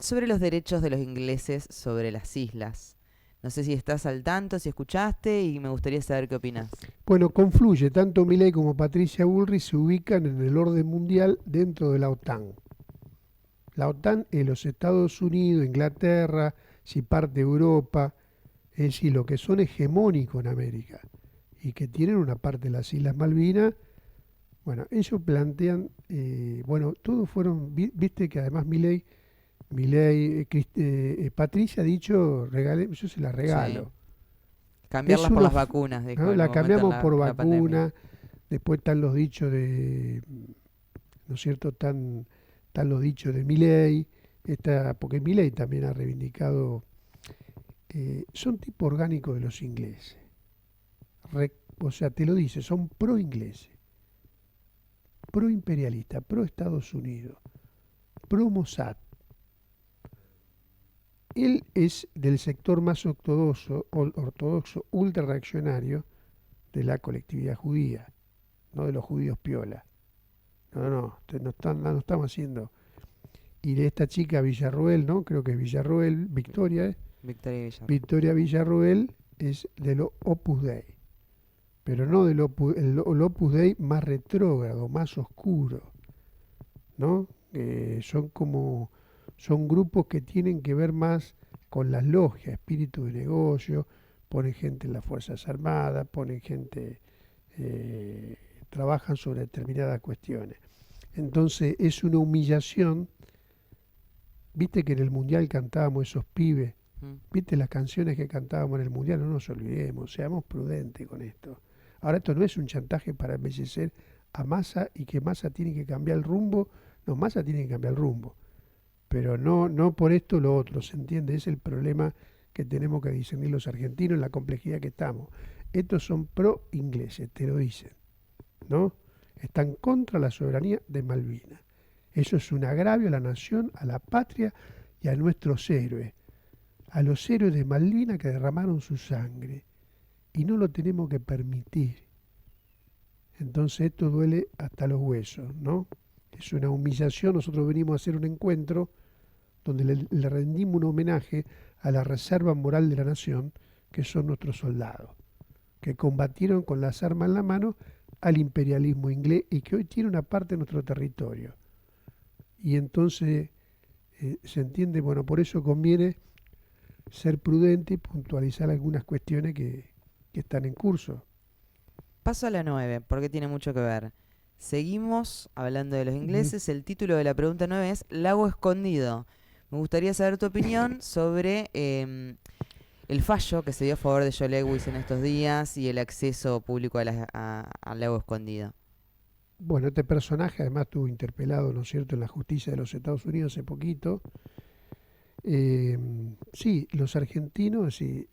sobre los derechos de los ingleses sobre las islas. No sé si estás al tanto, si escuchaste, y me gustaría saber qué opinas. Bueno, confluye, tanto Milei como Patricia Bullrich se ubican en el orden mundial dentro de la OTAN. La OTAN es los Estados Unidos, Inglaterra, si parte Europa, es decir, lo que son hegemónicos en América y que tienen una parte de las Islas Malvinas. Bueno, ellos plantean, bueno, todos fueron, viste que además Milei, Patricia ha dicho, yo se la regalo. Sí. Cambiarlas por las vacunas, dijo. ¿no? En La un momento cambiamos en por la pandemia. vacuna, después están los dichos de, ¿no es cierto? Están los dichos de Milei, porque Milei también ha reivindicado, son tipo orgánico de los ingleses. O sea, te lo dice, son pro ingleses, pro imperialista, pro Estados Unidos, pro Mossad. Él es del sector más ortodoxo ultra reaccionario de la colectividad judía, no de los judíos piola. No estamos haciendo. Y de esta chica Villarroel, ¿no? Creo que es Villarroel, Victoria, ¿eh? Victoria Villarroel es del Opus Dei, pero no del el Opus Dei más retrógrado, más oscuro, ¿no? Son grupos que tienen que ver más con las logias, espíritu de negocio, ponen gente en las Fuerzas Armadas, ponen gente, trabajan sobre determinadas cuestiones. Entonces es una humillación. Viste que en el Mundial cantábamos esos pibes, viste las canciones que cantábamos en el Mundial, no nos olvidemos, seamos prudentes con esto. Ahora esto no es un chantaje para embellecer a Massa y que Massa tiene que cambiar el rumbo, no, Massa tiene que cambiar el rumbo, pero no por esto lo otro, ¿se entiende? Es el problema que tenemos que discernir los argentinos en la complejidad que estamos. Estos son pro ingleses, te lo dicen, ¿no? Están contra la soberanía de Malvinas. Eso es un agravio a la nación, a la patria y a nuestros héroes, a los héroes de Malvinas que derramaron su sangre. Y no lo tenemos que permitir. Entonces esto duele hasta los huesos, ¿no? Es una humillación. Nosotros venimos a hacer un encuentro donde le rendimos un homenaje a la reserva moral de la nación, que son nuestros soldados, que combatieron con las armas en la mano al imperialismo inglés y que hoy tiene una parte de nuestro territorio. Y entonces, se entiende, bueno, por eso conviene ser prudente y puntualizar algunas cuestiones que están en curso. Paso a la 9, porque tiene mucho que ver. Seguimos hablando de los ingleses. El título de la pregunta 9 es Lago Escondido. Me gustaría saber tu opinión sobre el fallo que se dio a favor de Joe Lewis en estos días y el acceso público al Lago Escondido. Bueno, este personaje además estuvo interpelado, ¿no es cierto?, en la justicia de los Estados Unidos hace poquito. Sí, los argentinos, sí,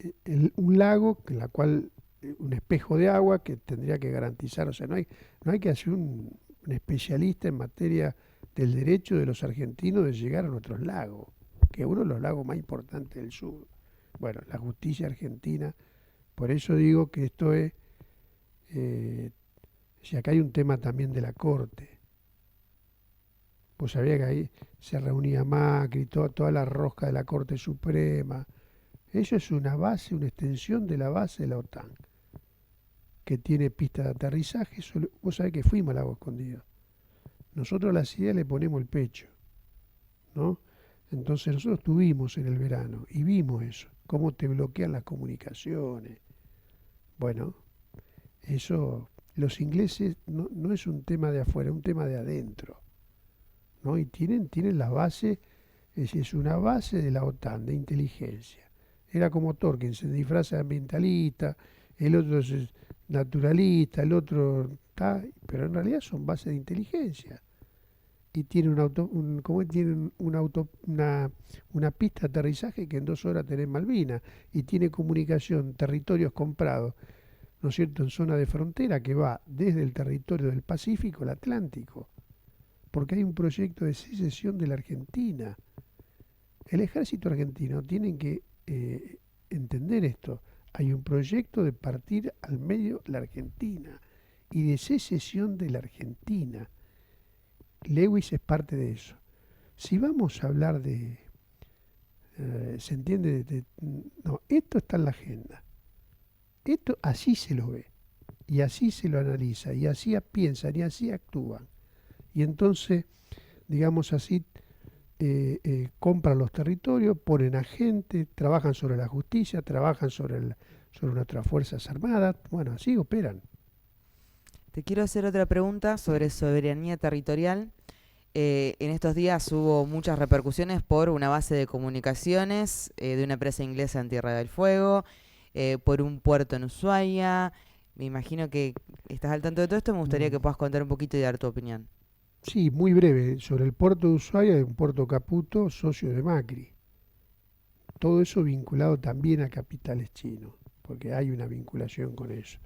un lago en la cual un espejo de agua que tendría que garantizar, o sea, no hay que hacer un especialista en materia del derecho de los argentinos de llegar a nuestros lagos, que es uno de los lagos más importantes del sur. Bueno, la justicia argentina, por eso digo que esto es, si acá hay un tema también de la Corte. Vos sabías que ahí se reunía Macri, toda la rosca de la Corte Suprema. Eso es una base, una extensión de la base de la OTAN, que tiene pistas de aterrizaje. Vos sabés que fuimos al Lago Escondido. Nosotros a las ideas le ponemos el pecho, ¿no? Entonces nosotros estuvimos en el verano y vimos eso, cómo te bloquean las comunicaciones. Bueno, eso, los ingleses no es un tema de afuera, es un tema de adentro, ¿no? Y tienen la base, es una base de la OTAN, de inteligencia. Era como Tolkien, se disfraza de ambientalista, el otro es naturalista, el otro está, pero en realidad son bases de inteligencia. Y tiene tiene una pista de aterrizaje que en 2 horas tenés Malvinas, y tiene comunicación, territorios comprados, ¿no es cierto?, en zona de frontera que va desde el territorio del Pacífico al Atlántico, porque hay un proyecto de secesión de la Argentina. El ejército argentino tiene que entender esto. Hay un proyecto de partir al medio la Argentina y de secesión de la Argentina. Lewis es parte de eso. Si vamos a hablar ¿se entiende? No, esto está en la agenda. Esto así se lo ve, y así se lo analiza, y así piensan, y así actúan. Y entonces, digamos así, compran los territorios, ponen a gente, trabajan sobre la justicia, trabajan sobre nuestras Fuerzas Armadas. Bueno, así operan. Te quiero hacer otra pregunta sobre soberanía territorial. En estos días hubo muchas repercusiones por una base de comunicaciones de una empresa inglesa en Tierra del Fuego, por un puerto en Ushuaia. Me imagino que estás al tanto de todo esto. Me gustaría que puedas contar un poquito y dar tu opinión. Sí, muy breve. Sobre el puerto de Ushuaia, un puerto Caputo, socio de Macri. Todo eso vinculado también a capitales chinos, porque hay una vinculación con eso.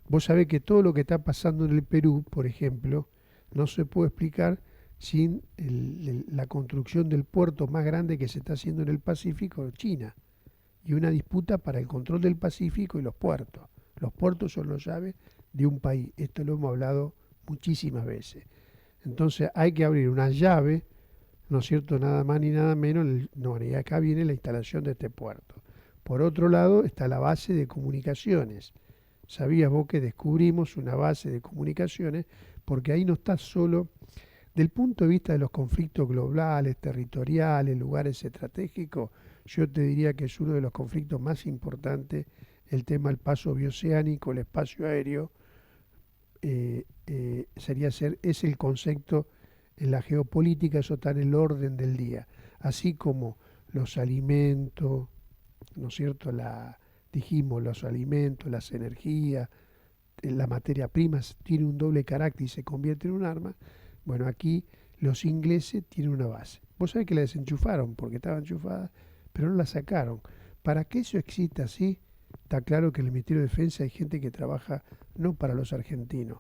Vos sabés que todo lo que está pasando en el Perú, por ejemplo, no se puede explicar sin la construcción del puerto más grande que se está haciendo en el Pacífico, China, y una disputa para el control del Pacífico y los puertos. Los puertos son las llaves de un país. Esto lo hemos hablado muchísimas veces. Entonces hay que abrir una llave, ¿no es cierto?, nada más ni nada menos. No, y acá viene la instalación de este puerto. Por otro lado está la base de comunicaciones. ¿Sabías vos que descubrimos una base de comunicaciones? Porque ahí no está solo, del punto de vista de los conflictos globales, territoriales, lugares estratégicos, yo te diría que es uno de los conflictos más importantes el tema del paso bioceánico, el espacio aéreo. Es el concepto en la geopolítica, eso está en el orden del día, así como los alimentos, ¿no es cierto? Dijimos, los alimentos, las energías, la materia prima tiene un doble carácter y se convierte en un arma. Bueno, aquí los ingleses tienen una base. Vos sabés que la desenchufaron porque estaba enchufada, pero no la sacaron. Para que eso exista así, está claro que en el Ministerio de Defensa hay gente que trabaja no para los argentinos,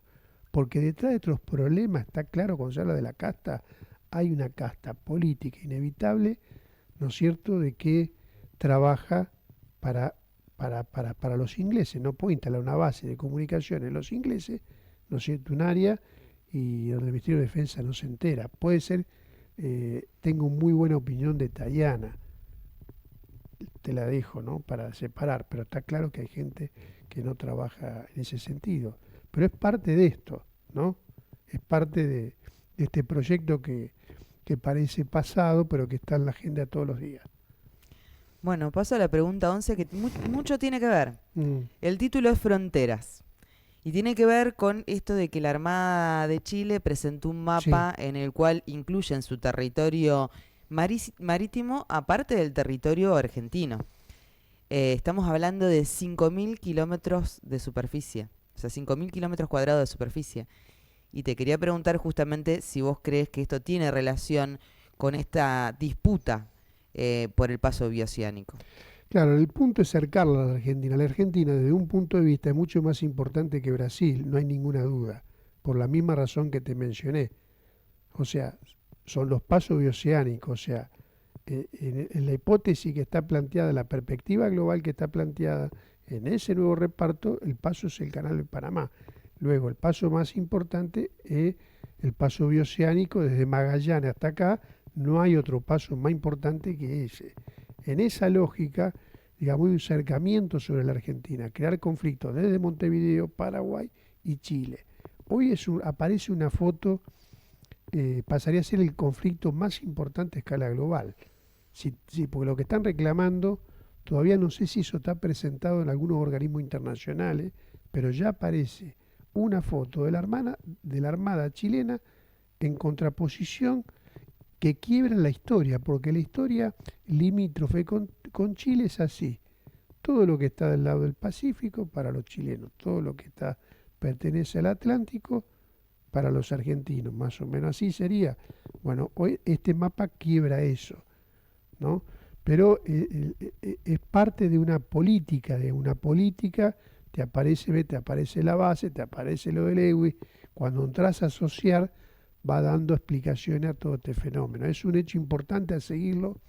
porque detrás de otros problemas, está claro, cuando se habla de la casta, hay una casta política inevitable, ¿no es cierto?, de que trabaja para los ingleses. No puede instalar una base de comunicaciones los ingleses, ¿no es cierto?, un área, y donde el Ministerio de Defensa no se entera. Puede ser, tengo muy buena opinión de Tayana, te la dejo, ¿no?, para separar, pero está claro que hay gente que no trabaja en ese sentido. Pero es parte de esto, ¿no? Es parte de este proyecto que parece pasado, pero que está en la agenda todos los días. Bueno, paso a la pregunta 11, que mucho tiene que ver. El título es Fronteras. Y tiene que ver con esto de que la Armada de Chile presentó un mapa en el cual incluye en su territorio marítimo, aparte del territorio argentino. Estamos hablando de 5.000 kilómetros de superficie, o sea, 5.000 kilómetros cuadrados de superficie. Y te quería preguntar justamente si vos crees que esto tiene relación con esta disputa por el paso bioceánico. Claro, el punto es cercarla a la Argentina. La Argentina, desde un punto de vista, es mucho más importante que Brasil, no hay ninguna duda, por la misma razón que te mencioné. O sea, son los pasos bioceánicos, o sea, en la hipótesis que está planteada, la perspectiva global que está planteada en ese nuevo reparto, el paso es el Canal de Panamá. Luego, el paso más importante es el paso bioceánico, desde Magallanes hasta acá, no hay otro paso más importante que ese. En esa lógica, digamos, hay un acercamiento sobre la Argentina, crear conflictos desde Montevideo, Paraguay y Chile. Hoy aparece una foto pasaría a ser el conflicto más importante a escala global. Sí, porque lo que están reclamando, todavía no sé si eso está presentado en algunos organismos internacionales, pero ya aparece una foto de la Armada chilena en contraposición que quiebra la historia, porque la historia limítrofe con Chile es así. Todo lo que está del lado del Pacífico para los chilenos, todo lo que pertenece al Atlántico para los argentinos, más o menos así sería. Bueno, hoy este mapa quiebra eso, ¿no? Pero es parte de una política, te aparece la base, te aparece lo del EWI, cuando entras a asociar va dando explicaciones a todo este fenómeno. Es un hecho importante a seguirlo.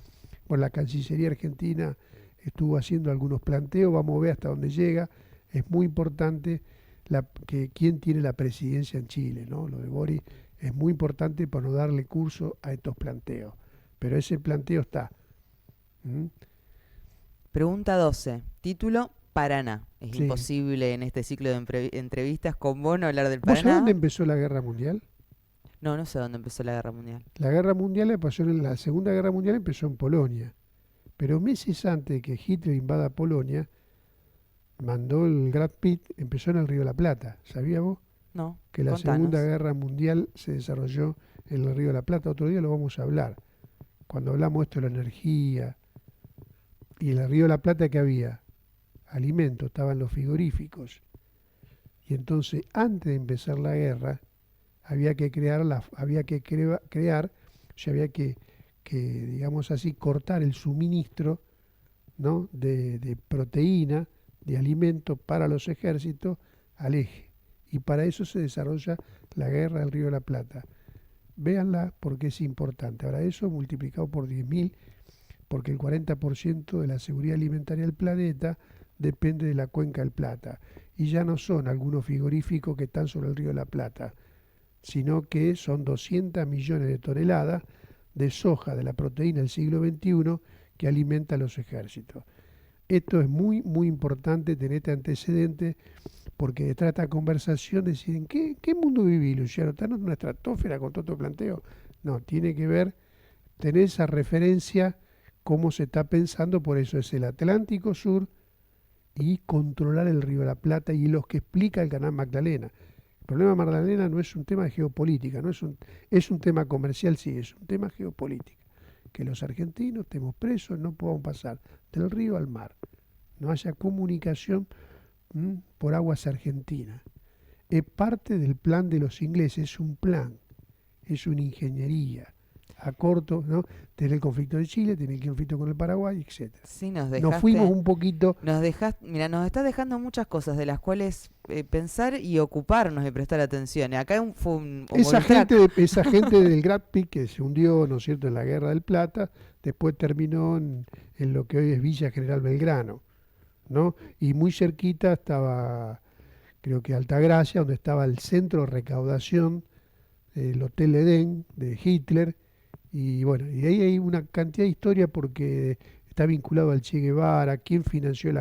Por la Cancillería Argentina estuvo haciendo algunos planteos, vamos a ver hasta dónde llega. Es muy importante que quién tiene la presidencia en Chile, ¿no? Lo de Boric es muy importante para no darle curso a estos planteos. Pero ese planteo está. ¿Mm? Pregunta 12. Título: Paraná. Es Sí. imposible en este ciclo de entrevistas con vos no hablar del ¿Vos sabés Paraná. dónde empezó la Guerra Mundial? No sé dónde empezó la Guerra Mundial. La Guerra Mundial la Segunda Guerra Mundial empezó en Polonia. Pero meses antes de que Hitler invada Polonia, mandó el Grad Pit, empezó en el Río de la Plata. ¿Sabías vos? No, Que la contanos. Segunda Guerra Mundial se desarrolló en el Río de la Plata. Otro día lo vamos a hablar. Cuando hablamos esto de la energía. Y en el Río de la Plata, ¿qué había? Alimentos, estaban los frigoríficos. Y entonces, antes de empezar la guerra, había que crear, digamos así, cortar el suministro, ¿no? de proteína, de alimentos para los ejércitos al eje. Y para eso se desarrolla la guerra del Río de la Plata. Véanla porque es importante. Ahora eso multiplicado por 10.000, porque el 40% de la seguridad alimentaria del planeta depende de la cuenca del Plata. Y ya no son algunos frigoríficos que están sobre el Río de la Plata, sino que son 200 millones de toneladas de soja, de la proteína del siglo XXI, que alimenta a los ejércitos. Esto es muy, muy importante tener este antecedente, porque detrás de esta conversación deciden, ¿qué mundo viví, Luciano? ¿Estás en una estratosfera con todo tu planteo? No, tiene que ver, tener esa referencia, cómo se está pensando, por eso es el Atlántico Sur y controlar el Río de la Plata y los que explica el canal Magdalena. El problema de Magdalena no es un tema de geopolítica, es un tema comercial, sí, es un tema geopolítico. Que los argentinos estemos presos, no podamos pasar del río al mar, no haya comunicación por aguas argentinas. Es parte del plan de los ingleses, es un plan, es una ingeniería a corto, ¿no? Tener el conflicto de Chile, tener el conflicto con el Paraguay, etc. Sí, nos fuimos un poquito. Nos estás dejando muchas cosas de las cuales pensar y ocuparnos y prestar atención. Acá fue un esa gente del Grad Pit que se hundió, ¿no es cierto?, en la Guerra del Plata, después terminó en lo que hoy es Villa General Belgrano, ¿no? Y muy cerquita estaba, creo que Altagracia, donde estaba el centro de recaudación, el Hotel Edén de Hitler. Y bueno, y ahí hay una cantidad de historia porque está vinculado al Che Guevara, quién financió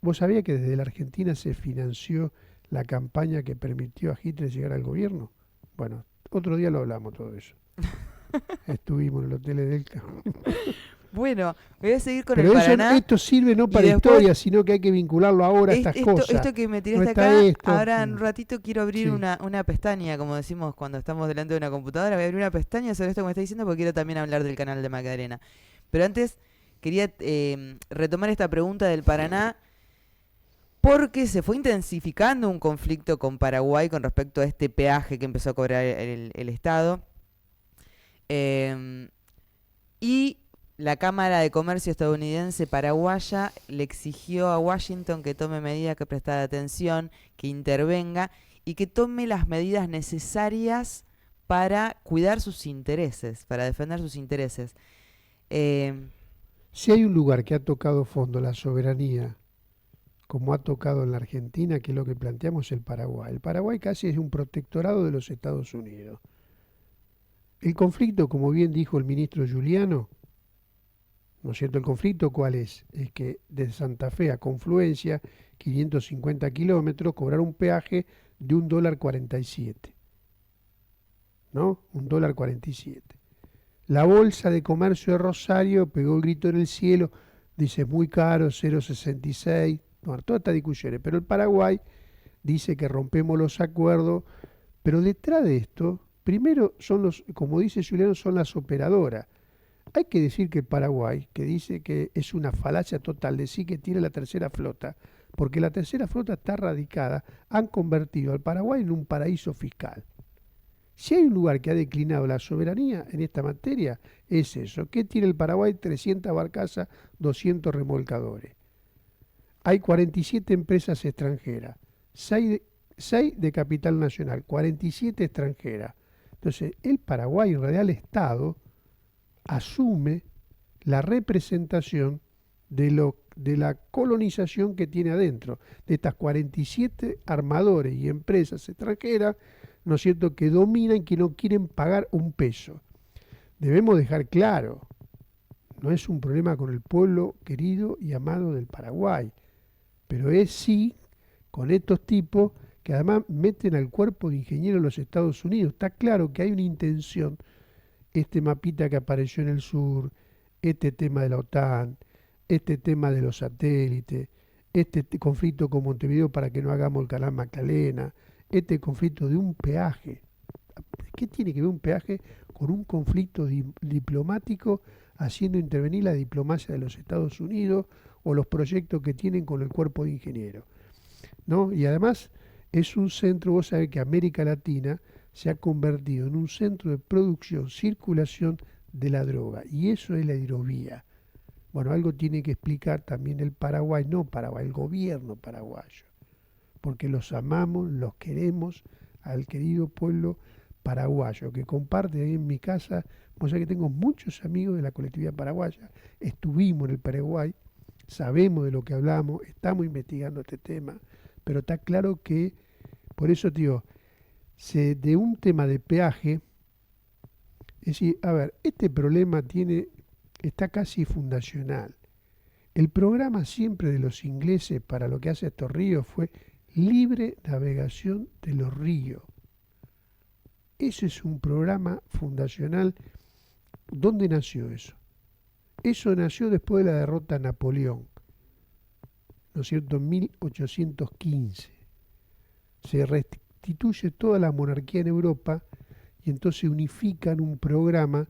¿Vos sabías que desde la Argentina se financió la campaña que permitió a Hitler llegar al gobierno? Bueno, otro día lo hablamos todo eso. Estuvimos en el Hotel Edén. Bueno, voy a seguir con Pero el Paraná. Esto sirve no para historia, sino que hay que vincularlo ahora a estas cosas. Esto que me tiraste acá, ahora en un ratito quiero abrir una pestaña, como decimos cuando estamos delante de una computadora. Voy a abrir una pestaña sobre esto que me está diciendo porque quiero también hablar del canal de Magdalena. Pero antes quería retomar esta pregunta del Paraná, porque se fue intensificando un conflicto con Paraguay con respecto a este peaje que empezó a cobrar el Estado. Y la Cámara de Comercio estadounidense paraguaya le exigió a Washington que tome medidas, que prestara atención, que intervenga y que tome las medidas necesarias para cuidar sus intereses, para defender sus intereses. Si hay un lugar que ha tocado fondo la soberanía, como ha tocado en la Argentina, que es lo que planteamos, el Paraguay. El Paraguay casi es un protectorado de los Estados Unidos. El conflicto, como bien dijo el ministro Giuliano, ¿no es cierto? ¿El conflicto cuál es? Es que de Santa Fe a Confluencia, 550 kilómetros, cobrar un peaje de $1.47. ¿no? $1,47. La Bolsa de Comercio de Rosario pegó el grito en el cielo, dice muy caro, 0,66. Bueno, todas estas discusiones, pero el Paraguay dice que rompemos los acuerdos, pero detrás de esto, primero son los, como dice Juliano, son las operadoras. Hay que decir que el Paraguay, que dice que es una falacia total decir que tiene la tercera flota, porque la tercera flota está radicada, han convertido al Paraguay en un paraíso fiscal. Si hay un lugar que ha declinado la soberanía en esta materia, es eso. ¿Qué tiene el Paraguay? 300 barcazas, 200 remolcadores. Hay 47 empresas extranjeras, 6 de capital nacional, 47 extranjeras. Entonces, el Paraguay, en realidad el Estado, asume la representación de la colonización que tiene adentro, de estas 47 armadores y empresas extranjeras, ¿no es cierto?, que dominan, que no quieren pagar un peso. Debemos dejar claro, no es un problema con el pueblo querido y amado del Paraguay, pero es sí con estos tipos que además meten al cuerpo de ingenieros de los Estados Unidos. Está claro que hay una intención, este mapita que apareció en el sur, este tema de la OTAN, este tema de los satélites, este conflicto con Montevideo para que no hagamos el canal Magdalena, este conflicto de un peaje. ¿Qué tiene que ver un peaje con un conflicto diplomático haciendo intervenir la diplomacia de los Estados Unidos o los proyectos que tienen con el cuerpo de ingenieros? ¿No? Y además es un centro, vos sabés que América Latina se ha convertido en un centro de producción, circulación de la droga, y eso es la hidrovía. Bueno, algo tiene que explicar también el Paraguay, no Paraguay, el gobierno paraguayo, porque los amamos, los queremos, al querido pueblo paraguayo, que comparte ahí en mi casa. Vos sabés que tengo muchos amigos de la colectividad paraguaya, estuvimos en el Paraguay, sabemos de lo que hablamos, estamos investigando este tema, pero está claro que, por eso te digo, de un tema de peaje, es decir, a ver, este problema está casi fundacional. El programa siempre de los ingleses para lo que hace a estos ríos fue libre navegación de los ríos. Ese es un programa fundacional. ¿Dónde nació eso? Eso nació después de la derrota de Napoleón, ¿no es cierto?, en 1815. Se restituye toda la monarquía en Europa y entonces unifican un programa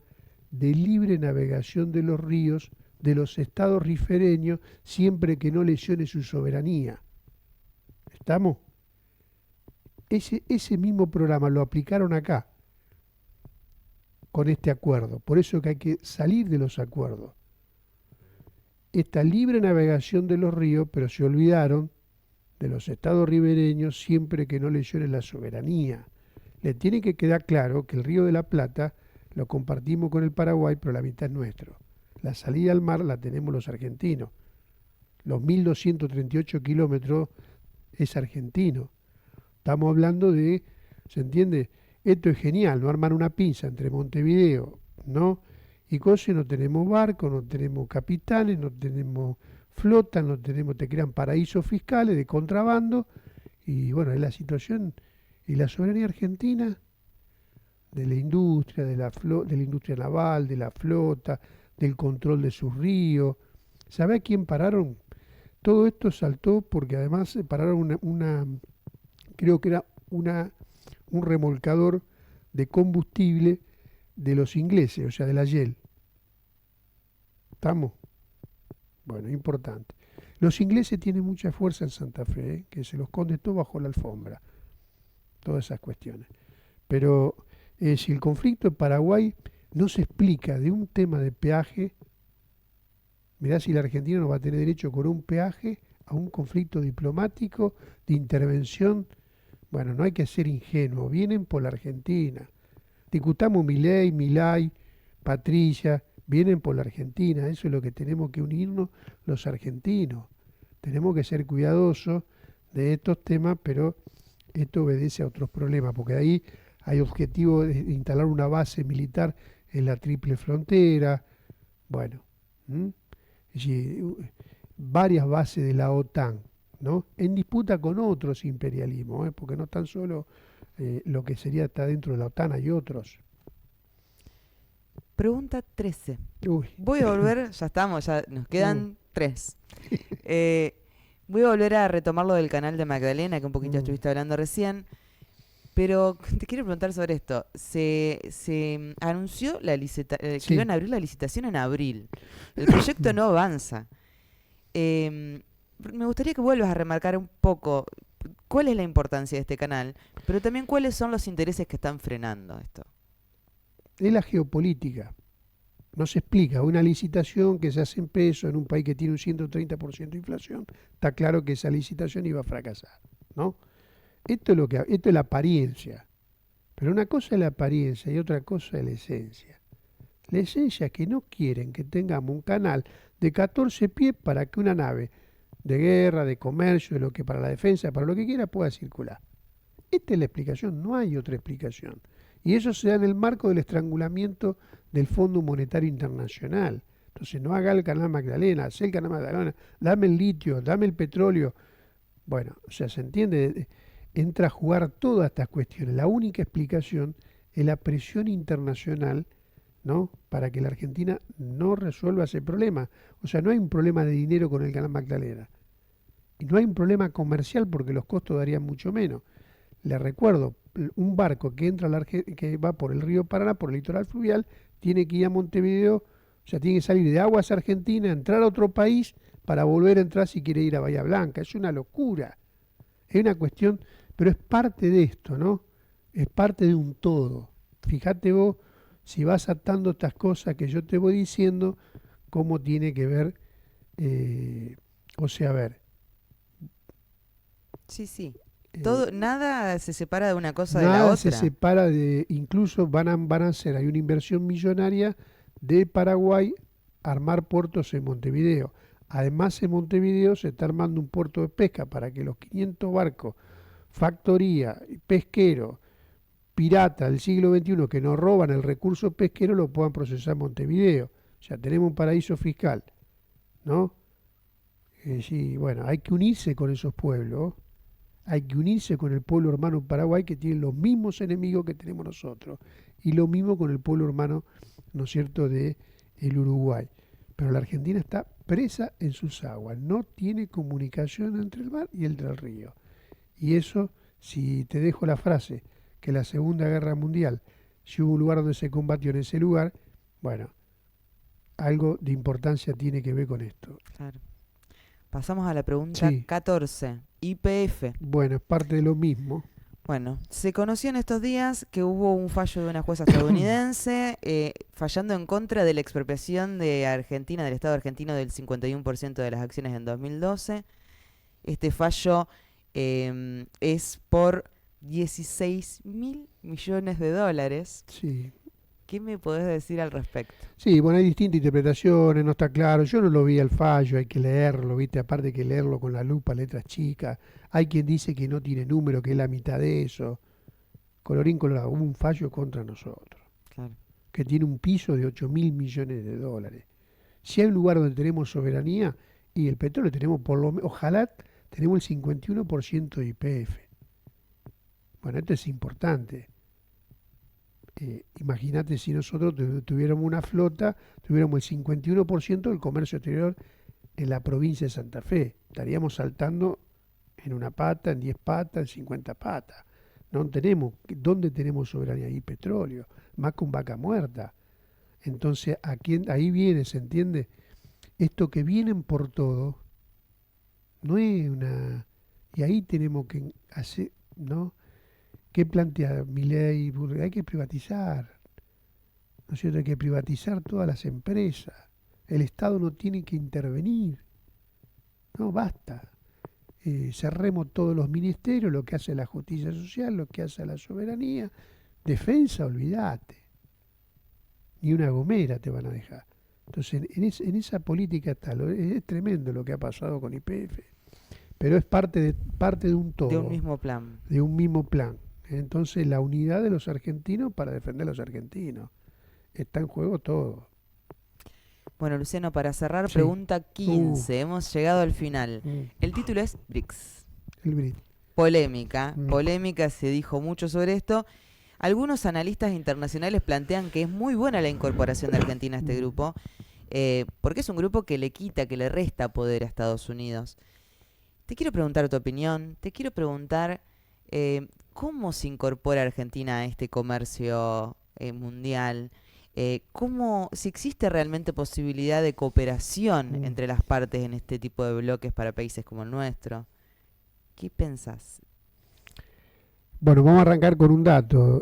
de libre navegación de los ríos de los estados ribereños siempre que no lesione su soberanía. ¿Estamos? Ese mismo programa lo aplicaron acá con este acuerdo. Por eso que hay que salir de los acuerdos. Esta libre navegación de los ríos, pero se olvidaron de los estados ribereños siempre que no lesione la soberanía. Le tiene que quedar claro que el Río de la Plata lo compartimos con el Paraguay, pero la mitad es nuestro. La salida al mar la tenemos los argentinos. Los 1.238 kilómetros es argentino. Estamos hablando de, ¿se entiende? Esto es genial, no armar una pinza entre Montevideo, ¿no? Y cosas, no tenemos barcos, no tenemos capitanes, no tenemos flota, no tenemos, te crean paraísos fiscales de contrabando. Y bueno, es la situación. Y la soberanía argentina de la industria, de la industria naval, de la flota, del control de sus ríos. ¿Sabe a quién pararon? Todo esto saltó porque además pararon creo que era un remolcador de combustible de los ingleses, o sea, de la Shell. ¿Estamos? Bueno, importante. Los ingleses tienen mucha fuerza en Santa Fe, que se los esconde todo bajo la alfombra, todas esas cuestiones. Pero si el conflicto en Paraguay no se explica de un tema de peaje, mirá si la Argentina no va a tener derecho con un peaje a un conflicto diplomático de intervención. Bueno, no hay que ser ingenuo, vienen por la Argentina. Discutamos Milei, Patricia, vienen por la Argentina, eso es lo que tenemos que unirnos los argentinos. Tenemos que ser cuidadosos de estos temas, pero esto obedece a otros problemas, porque de ahí hay objetivo de instalar una base militar en la triple frontera, bueno, varias bases de la OTAN, ¿no? En disputa con otros imperialismos, porque no tan solo lo que sería está dentro de la OTAN, hay otros. Pregunta 13. Uy, Voy a volver, ya estamos, ya nos quedan Mm. 3. Voy a volver a retomar lo del canal de Magdalena, que un poquito Mm. estuviste hablando recién. Pero te quiero preguntar sobre esto. Se anunció que Sí. iban a abrir la licitación en abril. El proyecto no avanza. Me gustaría que vuelvas a remarcar un poco cuál es la importancia de este canal, pero también cuáles son los intereses que están frenando esto. Es la geopolítica. No se explica. Una licitación que se hace en pesos en un país que tiene un 130% de inflación, está claro que esa licitación iba a fracasar, ¿no? Esto es la apariencia. Pero una cosa es la apariencia y otra cosa es la esencia. La esencia es que no quieren que tengamos un canal de 14 pies para que una nave de guerra, de comercio, de lo que para la defensa, para lo que quiera, pueda circular. Esta es la explicación, no hay otra explicación. Y eso se da en el marco del estrangulamiento del Fondo Monetario Internacional. Entonces no haga el canal Magdalena, hace el canal Magdalena, dame el litio, dame el petróleo. Bueno, o sea, se entiende, entra a jugar todas estas cuestiones. La única explicación es la presión internacional, ¿no? Para que la Argentina no resuelva ese problema. O sea, no hay un problema de dinero con el canal Magdalena. Y no hay un problema comercial porque los costos darían mucho menos. Les recuerdo, un barco que entra que va por el río Paraná, por el litoral fluvial, tiene que ir a Montevideo, o sea, tiene que salir de aguas argentinas, entrar a otro país para volver a entrar si quiere ir a Bahía Blanca. Es una locura. Es una cuestión, pero es parte de esto, ¿no? Es parte de un todo. Fíjate vos, si vas atando estas cosas que yo te voy diciendo, cómo tiene que ver, o sea, a ver. Sí, sí. eh, Nada se separa de una cosa de la Nada se otra. separa de, incluso van a hacer, hay una inversión millonaria de Paraguay armar puertos en Montevideo. Además en Montevideo se está armando un puerto de pesca para que los 500 barcos, factoría, pesquero, pirata del siglo XXI que nos roban el recurso pesquero lo puedan procesar en Montevideo. O sea, tenemos un paraíso fiscal, ¿no? Sí, bueno, hay que unirse con esos pueblos. Hay que unirse con el pueblo hermano Paraguay que tiene los mismos enemigos que tenemos nosotros. Y lo mismo con el pueblo hermano, ¿no es cierto?, de el Uruguay. Pero la Argentina está presa en sus aguas. No tiene comunicación entre el mar y entre el río. Y eso, si te dejo la frase, que la Segunda Guerra Mundial, si hubo un lugar donde se combatió en ese lugar, bueno, algo de importancia tiene que ver con esto. Claro. Pasamos a la pregunta Sí, 14. YPF. bueno, es parte de lo mismo. Bueno, se conoció en estos días que hubo un fallo de una jueza estadounidense fallando en contra de la expropiación de Argentina, del Estado argentino, del 51% de las acciones en 2012. Este fallo es por 16.000 millones de dólares. Sí. ¿Qué me podés decir al respecto? Sí, bueno, hay distintas interpretaciones, no está claro. Yo no lo vi al fallo, hay que leerlo, ¿viste? Aparte hay que leerlo con la lupa, letras chicas. Hay quien dice que no tiene número, que es la mitad de eso. Colorín colorado, hubo un fallo contra nosotros, Claro. que tiene un piso de 8.000 millones de dólares. Si hay un lugar donde tenemos soberanía, y el petróleo tenemos por lo menos, ojalá tenemos el 51% de YPF. Bueno, esto es importante. Imagínate si nosotros tuviéramos una flota, tuviéramos el 51% del comercio exterior en la provincia de Santa Fe. Estaríamos saltando en una pata, en 10 patas, en 50 patas. No tenemos, ¿dónde tenemos soberanía? Y petróleo, más con vaca muerta. Entonces, ahí viene, ¿se entiende? Esto que vienen por todo, no es una... Y ahí tenemos que hacer, ¿no? ¿Qué plantea Milei? Hay que privatizar, ¿no es cierto? Hay que privatizar todas las empresas. El Estado no tiene que intervenir. No, basta. Cerremos todos los ministerios, lo que hace la justicia social, lo que hace la soberanía. Defensa, olvídate. Ni una gomera te van a dejar. Entonces, en esa política está, es tremendo lo que ha pasado con YPF. Pero es parte de un todo. De un mismo plan. De un mismo plan. Entonces la unidad de los argentinos para defender a los argentinos. Está en juego todo. Bueno, Luciano, para cerrar, Sí. pregunta 15. Hemos llegado al final. Mm, El título es BRICS. el BRIC. Polémica, se dijo mucho sobre esto. Algunos analistas internacionales plantean que es muy buena la incorporación de Argentina a este grupo, porque es un grupo que le quita, que le resta poder a Estados Unidos. Te quiero preguntar tu opinión, te quiero preguntar cómo se incorpora Argentina a este comercio mundial, si existe realmente posibilidad de cooperación entre las partes en este tipo de bloques para países como el nuestro. ¿Qué pensás? Bueno, vamos a arrancar con un dato.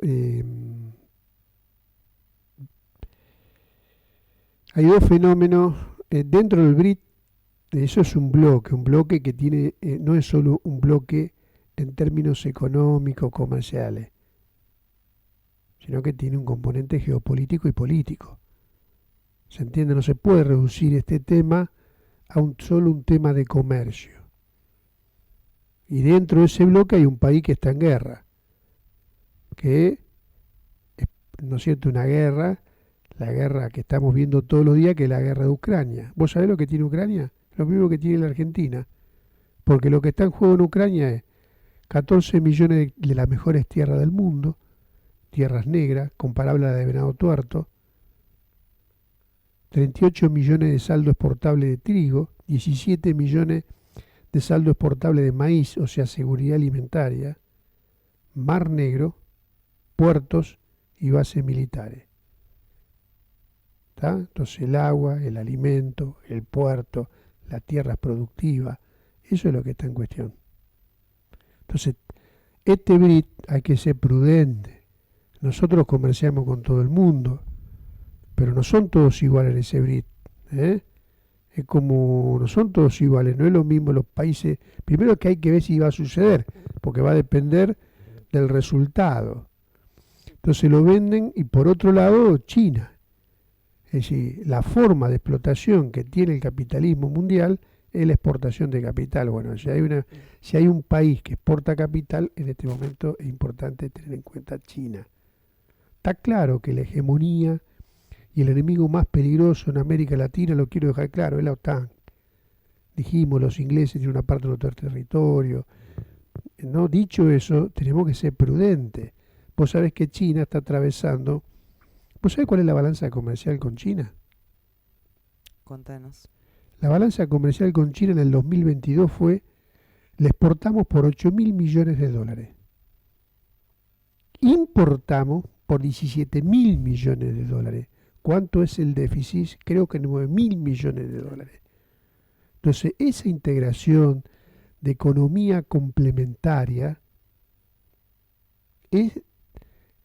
Hay dos fenómenos dentro del BRIC. Eso es un bloque que tiene, no es solo un bloque en términos económicos, comerciales, sino que tiene un componente geopolítico y político. ¿Se entiende? No se puede reducir este tema a solo un tema de comercio. Y dentro de ese bloque hay un país que está en guerra, que es, ¿no es cierto?, una guerra, la guerra que estamos viendo todos los días, que es la guerra de Ucrania. ¿Vos sabés lo que tiene Ucrania? Lo mismo que tiene la Argentina, porque lo que está en juego en Ucrania es 14 millones de las mejores tierras del mundo, tierras negras, comparable a la de Venado Tuerto, 38 millones de saldo exportable de trigo, 17 millones de saldo exportable de maíz, o sea, seguridad alimentaria, Mar Negro, puertos y bases militares. ¿Tá? Entonces el agua, el alimento, el puerto, las tierras productivas, eso es lo que está en cuestión. Entonces, este BRIC hay que ser prudente. Nosotros comerciamos con todo el mundo, pero no son todos iguales en ese BRIC. Es como, no son todos iguales, no es lo mismo los países. Primero que hay que ver si va a suceder, porque va a depender del resultado. Entonces lo venden, y por otro lado, China. Es decir, la forma de explotación que tiene el capitalismo mundial es la exportación de capital. Bueno, si hay un país que exporta capital, en este momento es importante tener en cuenta China. Está claro que la hegemonía y el enemigo más peligroso en América Latina, lo quiero dejar claro, es la OTAN. Dijimos, los ingleses tienen una parte de nuestro territorio. No, dicho eso, tenemos que ser prudentes. Vos sabés que China está atravesando. ¿Vos sabés cuál es la balanza comercial con China? Contanos. La balanza comercial con China en el 2022 fue, le exportamos por 8.000 millones de dólares. Importamos por 17.000 millones de dólares. ¿Cuánto es el déficit? Creo que 9.000 millones de dólares. Entonces, esa integración de economía complementaria es,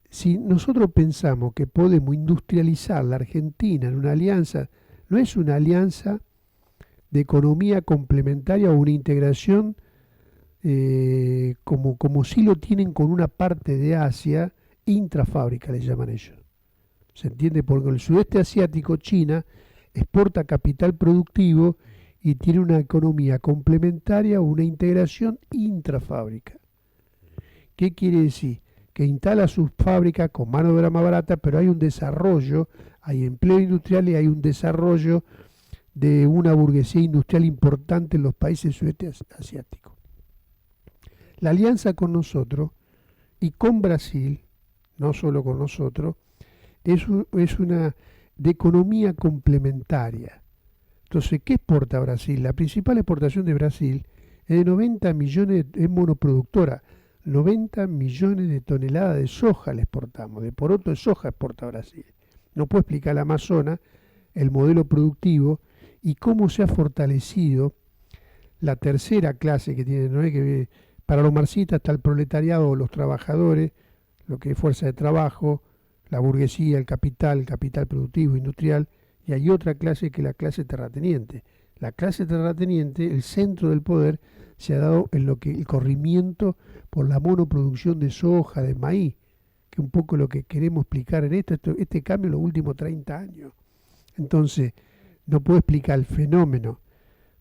si nosotros pensamos que podemos industrializar la Argentina en una alianza, no es una alianza de economía complementaria o una integración como sí lo tienen con una parte de Asia, intrafábrica le llaman ellos. ¿Se entiende? Porque el sudeste asiático, China, exporta capital productivo y tiene una economía complementaria o una integración intrafábrica. ¿Qué quiere decir? Que instala sus fábricas con mano de obra más barata, pero hay un desarrollo, hay empleo industrial y hay un desarrollo de una burguesía industrial importante en los países del sudeste asiático. La alianza con nosotros y con Brasil, no solo con nosotros, es una de economía complementaria. Entonces, ¿qué exporta Brasil? La principal exportación de Brasil es de 90 millones, es monoproductora. 90 millones de toneladas de soja le exportamos, de poroto de soja exporta Brasil. No puedo explicar al Amazonas el modelo productivo y cómo se ha fortalecido la tercera clase que tiene, ¿no? Que para los marxistas está el proletariado, los trabajadores, lo que es fuerza de trabajo, la burguesía, el capital productivo, industrial, y hay otra clase que es la clase terrateniente. La clase terrateniente, el centro del poder, se ha dado en lo que el corrimiento por la monoproducción de soja, de maíz, que es un poco lo que queremos explicar en este cambio en los últimos 30 años. Entonces, no puedo explicar el fenómeno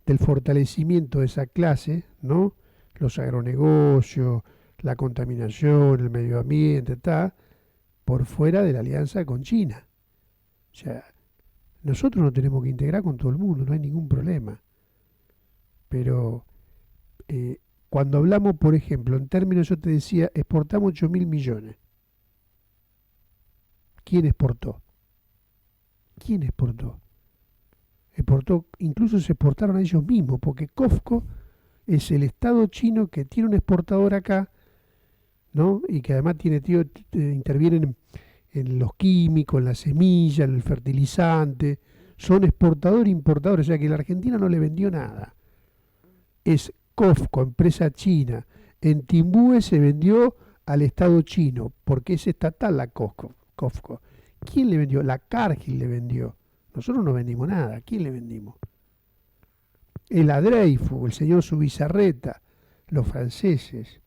del fortalecimiento de esa clase, ¿no? Los agronegocios, la contaminación, el medio ambiente, por fuera de la alianza con China. O sea, nosotros nos tenemos que integrar con todo el mundo, no hay ningún problema. Pero Cuando hablamos, por ejemplo, en términos, yo te decía, exportamos 8.000 millones. ¿Quién exportó? ¿Quién exportó? Exportó, incluso se exportaron a ellos mismos, porque COFCO es el Estado chino que tiene un exportador acá, ¿no? Y que además tiene, tío, intervienen en los químicos, en la semilla, en el fertilizante. Son exportador e importador, o sea que la Argentina no le vendió nada. Es COFCO, empresa china. En Timbúe se vendió al Estado chino, porque es estatal la COFCO. ¿Quién le vendió? La Cargill le vendió. Nosotros no vendimos nada. ¿Quién le vendimos? El Dreyfus, el señor Subizarreta, los franceses,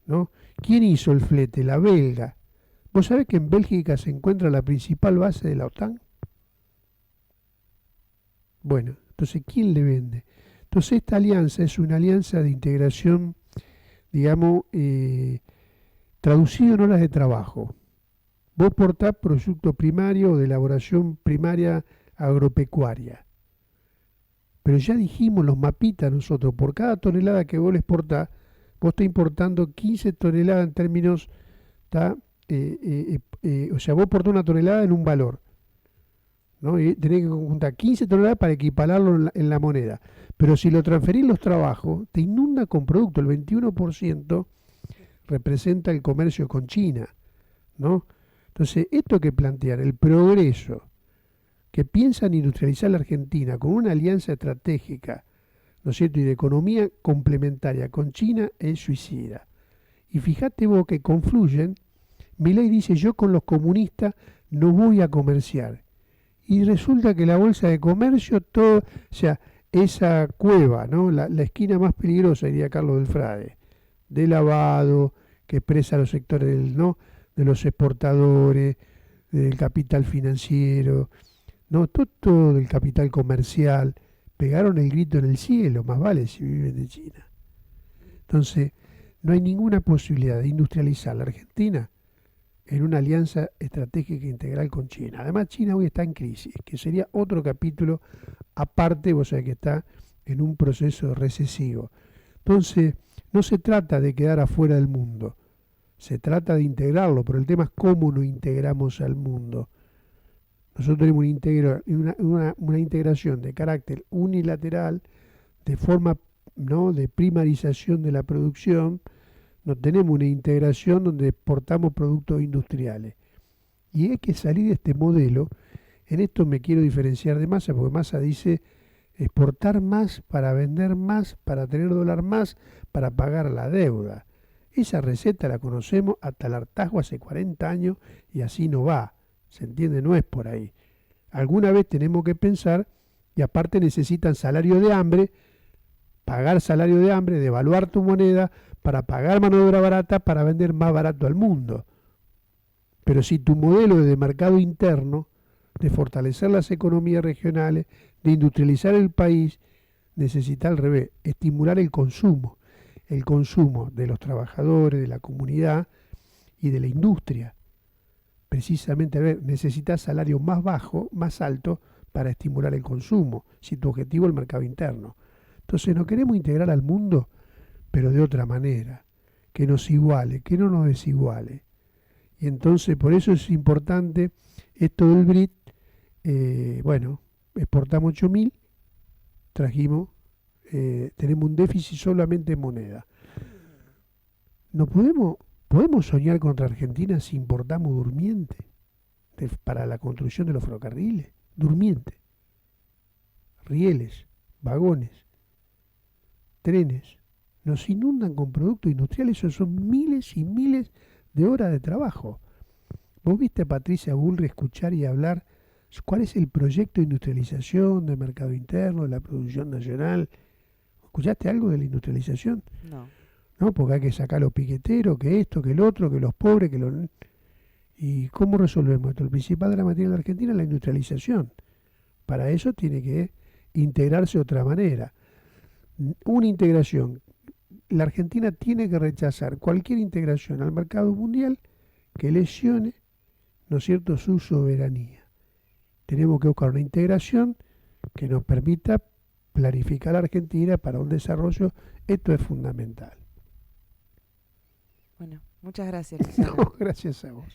¿no? ¿Quién hizo el flete? La belga. ¿Vos sabés que en Bélgica se encuentra la principal base de la OTAN? Bueno, entonces, ¿quién le vende? Entonces, esta alianza es una alianza de integración, digamos, traducido en horas de trabajo. Vos portás producto primario o de elaboración primaria agropecuaria. Pero ya dijimos los mapitas nosotros, por cada tonelada que vos le exportás, vos estás importando 15 toneladas en términos, o sea, vos portás una tonelada en un valor, ¿no? Y tenés que juntar 15 toneladas para equipararlo en la moneda. Pero si lo transferís los trabajos, te inunda con producto. El 21% representa el comercio con China, ¿no? Entonces, esto que plantean, el progreso, que piensan industrializar la Argentina con una alianza estratégica, ¿no es cierto?, y de economía complementaria con China, es suicida. Y fíjate vos que confluyen, Milei dice, yo con los comunistas no voy a comerciar. Y resulta que la bolsa de comercio, todo, o sea, esa cueva, ¿no? La esquina más peligrosa, diría Carlos del Frade, de lavado, que expresa los sectores del, ¿no?, de los exportadores, del capital financiero, no, todo del capital comercial, pegaron el grito en el cielo, más vale si viven de China. Entonces, no hay ninguna posibilidad de industrializar la Argentina en una alianza estratégica integral con China. Además, China hoy está en crisis, que sería otro capítulo aparte, vos sabés que está en un proceso recesivo. Entonces, no se trata de quedar afuera del mundo, se trata de integrarlo, pero el tema es cómo nos integramos al mundo. Nosotros tenemos una integración de carácter unilateral, de forma, ¿no?, de primarización de la producción. No tenemos una integración donde exportamos productos industriales. Y hay que salir de este modelo. En esto me quiero diferenciar de Massa, porque Massa dice exportar más para vender más, para tener dólar más, para pagar la deuda. Esa receta la conocemos hasta el hartazgo hace 40 años y así no va. ¿Se entiende? No es por ahí. Alguna vez tenemos que pensar, y aparte necesitan salario de hambre, pagar salario de hambre, devaluar tu moneda para pagar mano de obra barata para vender más barato al mundo. Pero si tu modelo es de mercado interno, de fortalecer las economías regionales, de industrializar el país, necesita al revés, estimular el consumo de los trabajadores, de la comunidad y de la industria. Precisamente, necesitas salario más bajo, más alto, para estimular el consumo, si tu objetivo es el mercado interno. Entonces nos queremos integrar al mundo, pero de otra manera, que nos iguale, que no nos desiguale. Y entonces por eso es importante esto del BRIT. Bueno, exportamos 8.000, trajimos, tenemos un déficit solamente en moneda. No podemos soñar contra Argentina si importamos durmiente para la construcción de los ferrocarriles. Durmiente, rieles, vagones, trenes. Nos inundan con productos industriales, eso son miles y miles de horas de trabajo. ¿Vos viste a Patricia Bullrich escuchar y hablar cuál es el proyecto de industrialización del mercado interno, de la producción nacional? ¿Escuchaste algo de la industrialización? No. No, porque hay que sacar los piqueteros, que esto, que el otro, que los pobres, que los... ¿Y cómo resolvemos esto? El principal drama que tiene la Argentina es la industrialización. Para eso tiene que integrarse de otra manera. Una integración. La Argentina tiene que rechazar cualquier integración al mercado mundial que lesione, ¿no es cierto?, su soberanía. Tenemos que buscar una integración que nos permita planificar la Argentina para un desarrollo, esto es fundamental. Bueno, muchas gracias, Luciano. No, gracias a vos.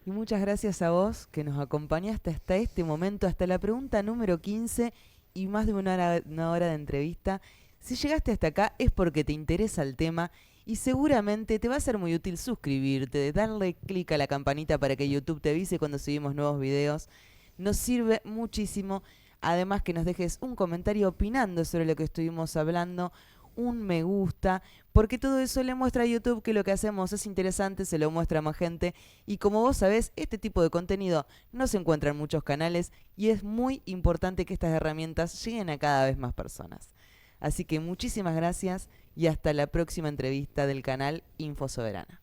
Y muchas gracias a vos que nos acompañaste hasta este momento, hasta la pregunta número 15 y más de una hora de entrevista. Si llegaste hasta acá es porque te interesa el tema y seguramente te va a ser muy útil suscribirte, darle clic a la campanita para que YouTube te avise cuando subimos nuevos videos. Nos sirve muchísimo. Además que nos dejes un comentario opinando sobre lo que estuvimos hablando, un me gusta, porque todo eso le muestra a YouTube que lo que hacemos es interesante, se lo muestra a más gente y como vos sabés, este tipo de contenido no se encuentra en muchos canales y es muy importante que estas herramientas lleguen a cada vez más personas. Así que muchísimas gracias y hasta la próxima entrevista del canal Info Soberana.